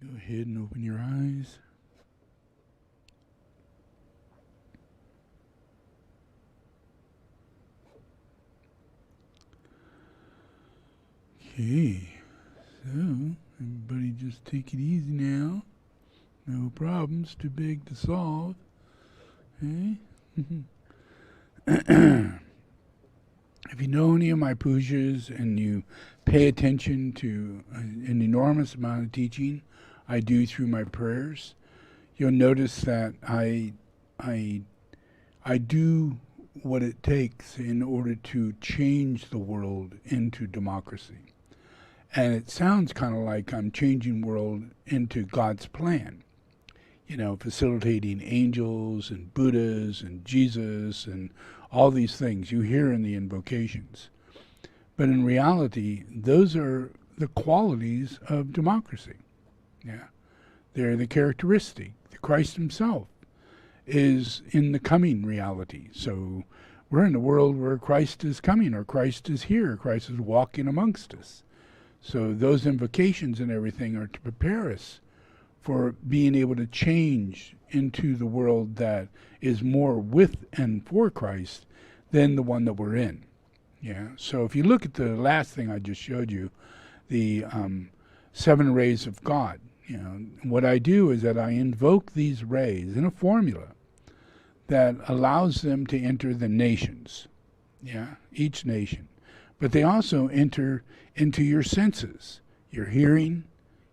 Go ahead and open your eyes. Okay, so everybody just take it easy now. No problems too big to solve. Okay? If you know any of my pujas and you pay attention to an enormous amount of teaching I do through my prayers, you'll notice that I do what it takes in order to change the world into democracy. And it sounds kind of like I'm changing the world into God's plan. You know, facilitating angels and Buddhas and Jesus and all these things you hear in the invocations. But in reality, those are the qualities of democracy. Yeah, they're the characteristic. The Christ himself is in the coming reality. So we're in a world where Christ is coming, or Christ is here, Christ is walking amongst us. So those invocations and everything are to prepare us for being able to change into the world that is more with and for Christ than the one that we're in. Yeah. So if you look at the last thing I just showed you, the 7 rays of God, you know, what I do is that I invoke these rays in a formula that allows them to enter the nations. Yeah, each nation. But they also enter into your senses, your hearing,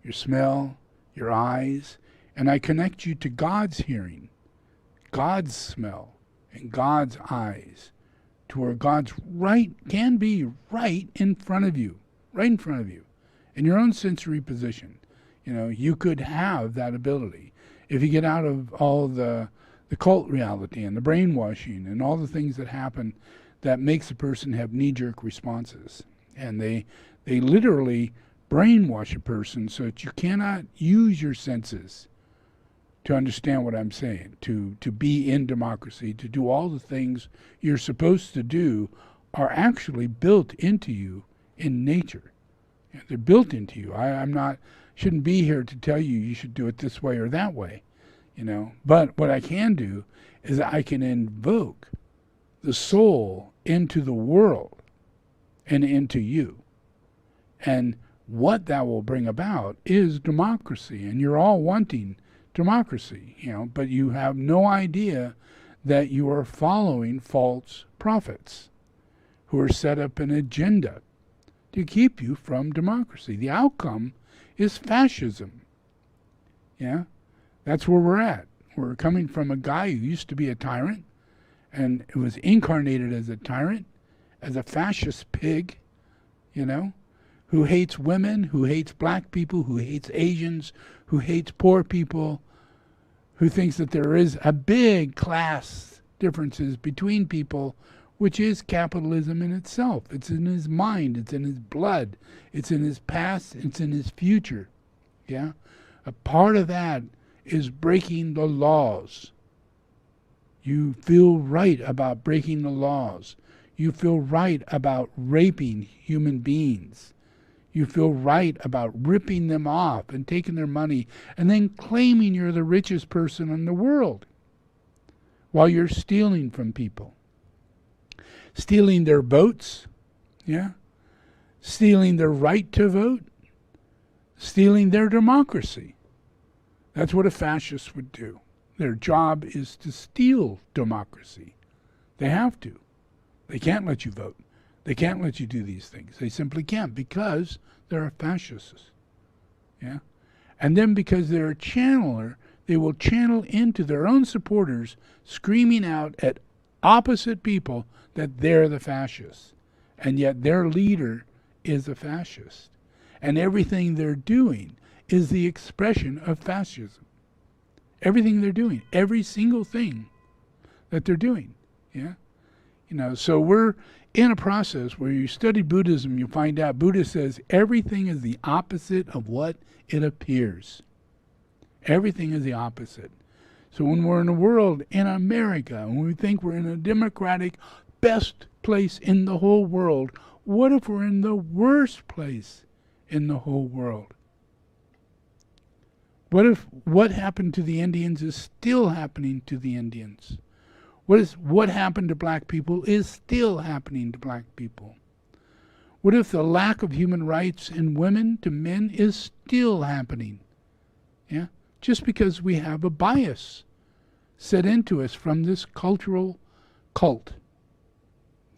your smell, your eyes, and I connect you to God's hearing, God's smell, and God's eyes, to where God's can be right in front of you, in your own sensory position. You know, you could have that ability if you get out of all the cult reality and the brainwashing and all the things that happen that makes a person have knee-jerk responses. And they literally brainwash a person so that you cannot use your senses to understand what I'm saying, to be in democracy, to do all the things you're supposed to do are actually built into you in nature. They're built into you. Shouldn't be here to tell you you should do it this way or that way, you know. But what I can do is I can invoke the soul into the world and into you. And what that will bring about is democracy, and you're all wanting democracy, but you have no idea that you are following false prophets who are set up an agenda to keep you from democracy. The outcome is fascism. Yeah? That's where we're at. We're coming from a guy who used to be a tyrant and was incarnated as a tyrant, as a fascist pig, who hates women, who hates black people, who hates Asians, who hates poor people, who thinks that there is a big class differences between people, which is capitalism in itself. It's in his mind, it's in his blood, it's in his past, it's in his future. Yeah? A part of that is breaking the laws. You feel right about breaking the laws. You feel right about raping human beings. You feel right about ripping them off and taking their money and then claiming you're the richest person in the world while you're stealing from people. Stealing their votes, yeah? Stealing their right to vote, stealing their democracy. That's what a fascist would do. Their job is to steal democracy. They have to. They can't let you vote. They can't let you do these things. They simply can't because they're fascists. Yeah? And then because they're a channeler, they will channel into their own supporters, screaming out at opposite people that they're the fascists. And yet their leader is a fascist. And everything they're doing is the expression of fascism. Everything they're doing, every single thing that they're doing. Yeah? So we're in a process where you study Buddhism, you find out Buddha says everything is the opposite of what it appears. Everything is the opposite. So when we're in a world in America, when we think we're in a democratic, best place in the whole world, what if we're in the worst place in the whole world? What if what happened to the Indians is still happening to the Indians? What happened to black people is still happening to black people? What if the lack of human rights in women to men is still happening? Yeah? Just because we have a bias set into us from this cultural cult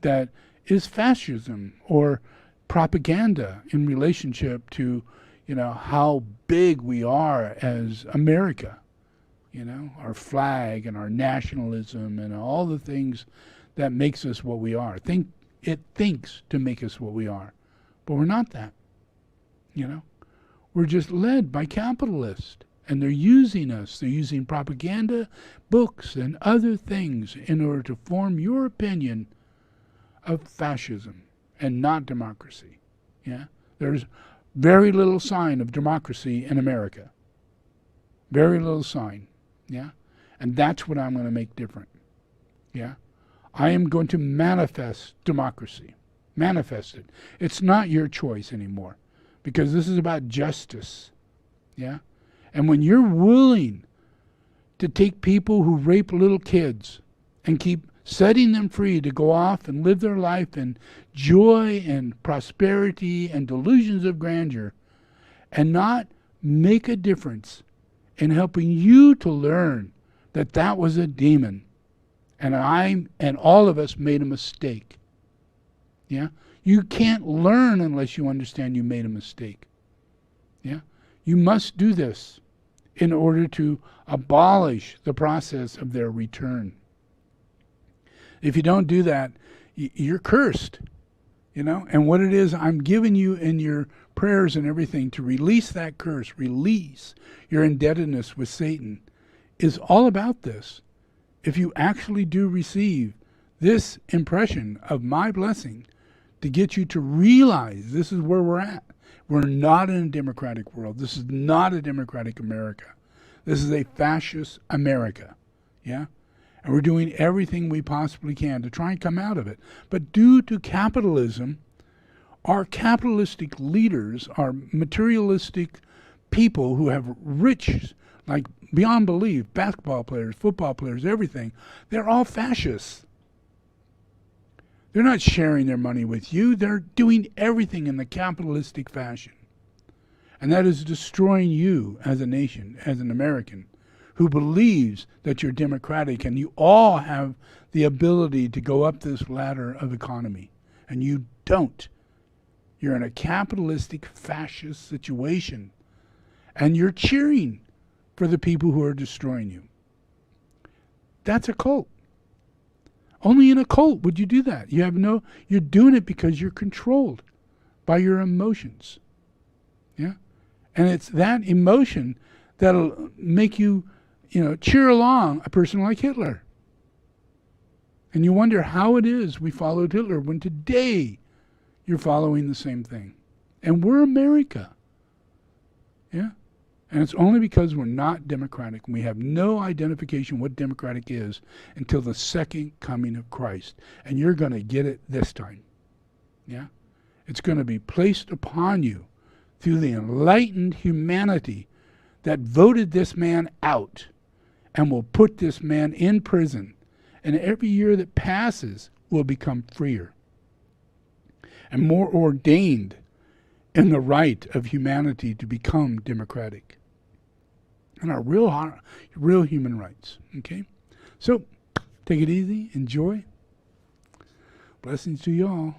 that is fascism or propaganda in relationship to, how big we are as America. Our flag and our nationalism and all the things that makes us what we are. It thinks to make us what we are. But we're not that. We're just led by capitalists. And they're using us. They're using propaganda, books, and other things in order to form your opinion of fascism and not democracy. Yeah? There's very little sign of democracy in America. Very little sign. Yeah? And that's what I'm going to make different. Yeah? I am going to manifest democracy. Manifest it. It's not your choice anymore because this is about justice. Yeah? And when you're willing to take people who rape little kids and keep setting them free to go off and live their life in joy and prosperity and delusions of grandeur and not make a difference in helping you to learn that that was a demon and all of us made a mistake. Yeah? You can't learn unless you understand you made a mistake. Yeah? You must do this in order to abolish the process of their return. If you don't do that, you're cursed, And what it is, I'm giving you in your prayers and everything to release that curse, release your indebtedness with Satan, is all about this. If you actually do receive this impression of my blessing to get you to realize this is where we're at. We're not in a democratic world. This is not a democratic America. This is a fascist America. Yeah? And we're doing everything we possibly can to try and come out of it. But due to capitalism, our capitalistic leaders, our materialistic people who have rich, like beyond belief, basketball players, football players, everything, they're all fascists. They're not sharing their money with you. They're doing everything in the capitalistic fashion. And that is destroying you as a nation, as an American, who believes that you're democratic and you all have the ability to go up this ladder of economy. And you don't. You're in a capitalistic, fascist situation. And you're cheering for the people who are destroying you. That's a cult. Only in a cult would you do that. You're doing it because you're controlled by your emotions. Yeah? And it's that emotion that'll make you, cheer along a person like Hitler. And you wonder how it is we followed Hitler when today you're following the same thing. And we're America. Yeah? And it's only because we're not democratic. We have no identification what democratic is until the second coming of Christ. And you're going to get it this time. Yeah? It's going to be placed upon you through the enlightened humanity that voted this man out and will put this man in prison. And every year that passes will become freer and more ordained in the right of humanity to become democratic. And our real human rights. Okay? So, take it easy. Enjoy. Blessings to you all.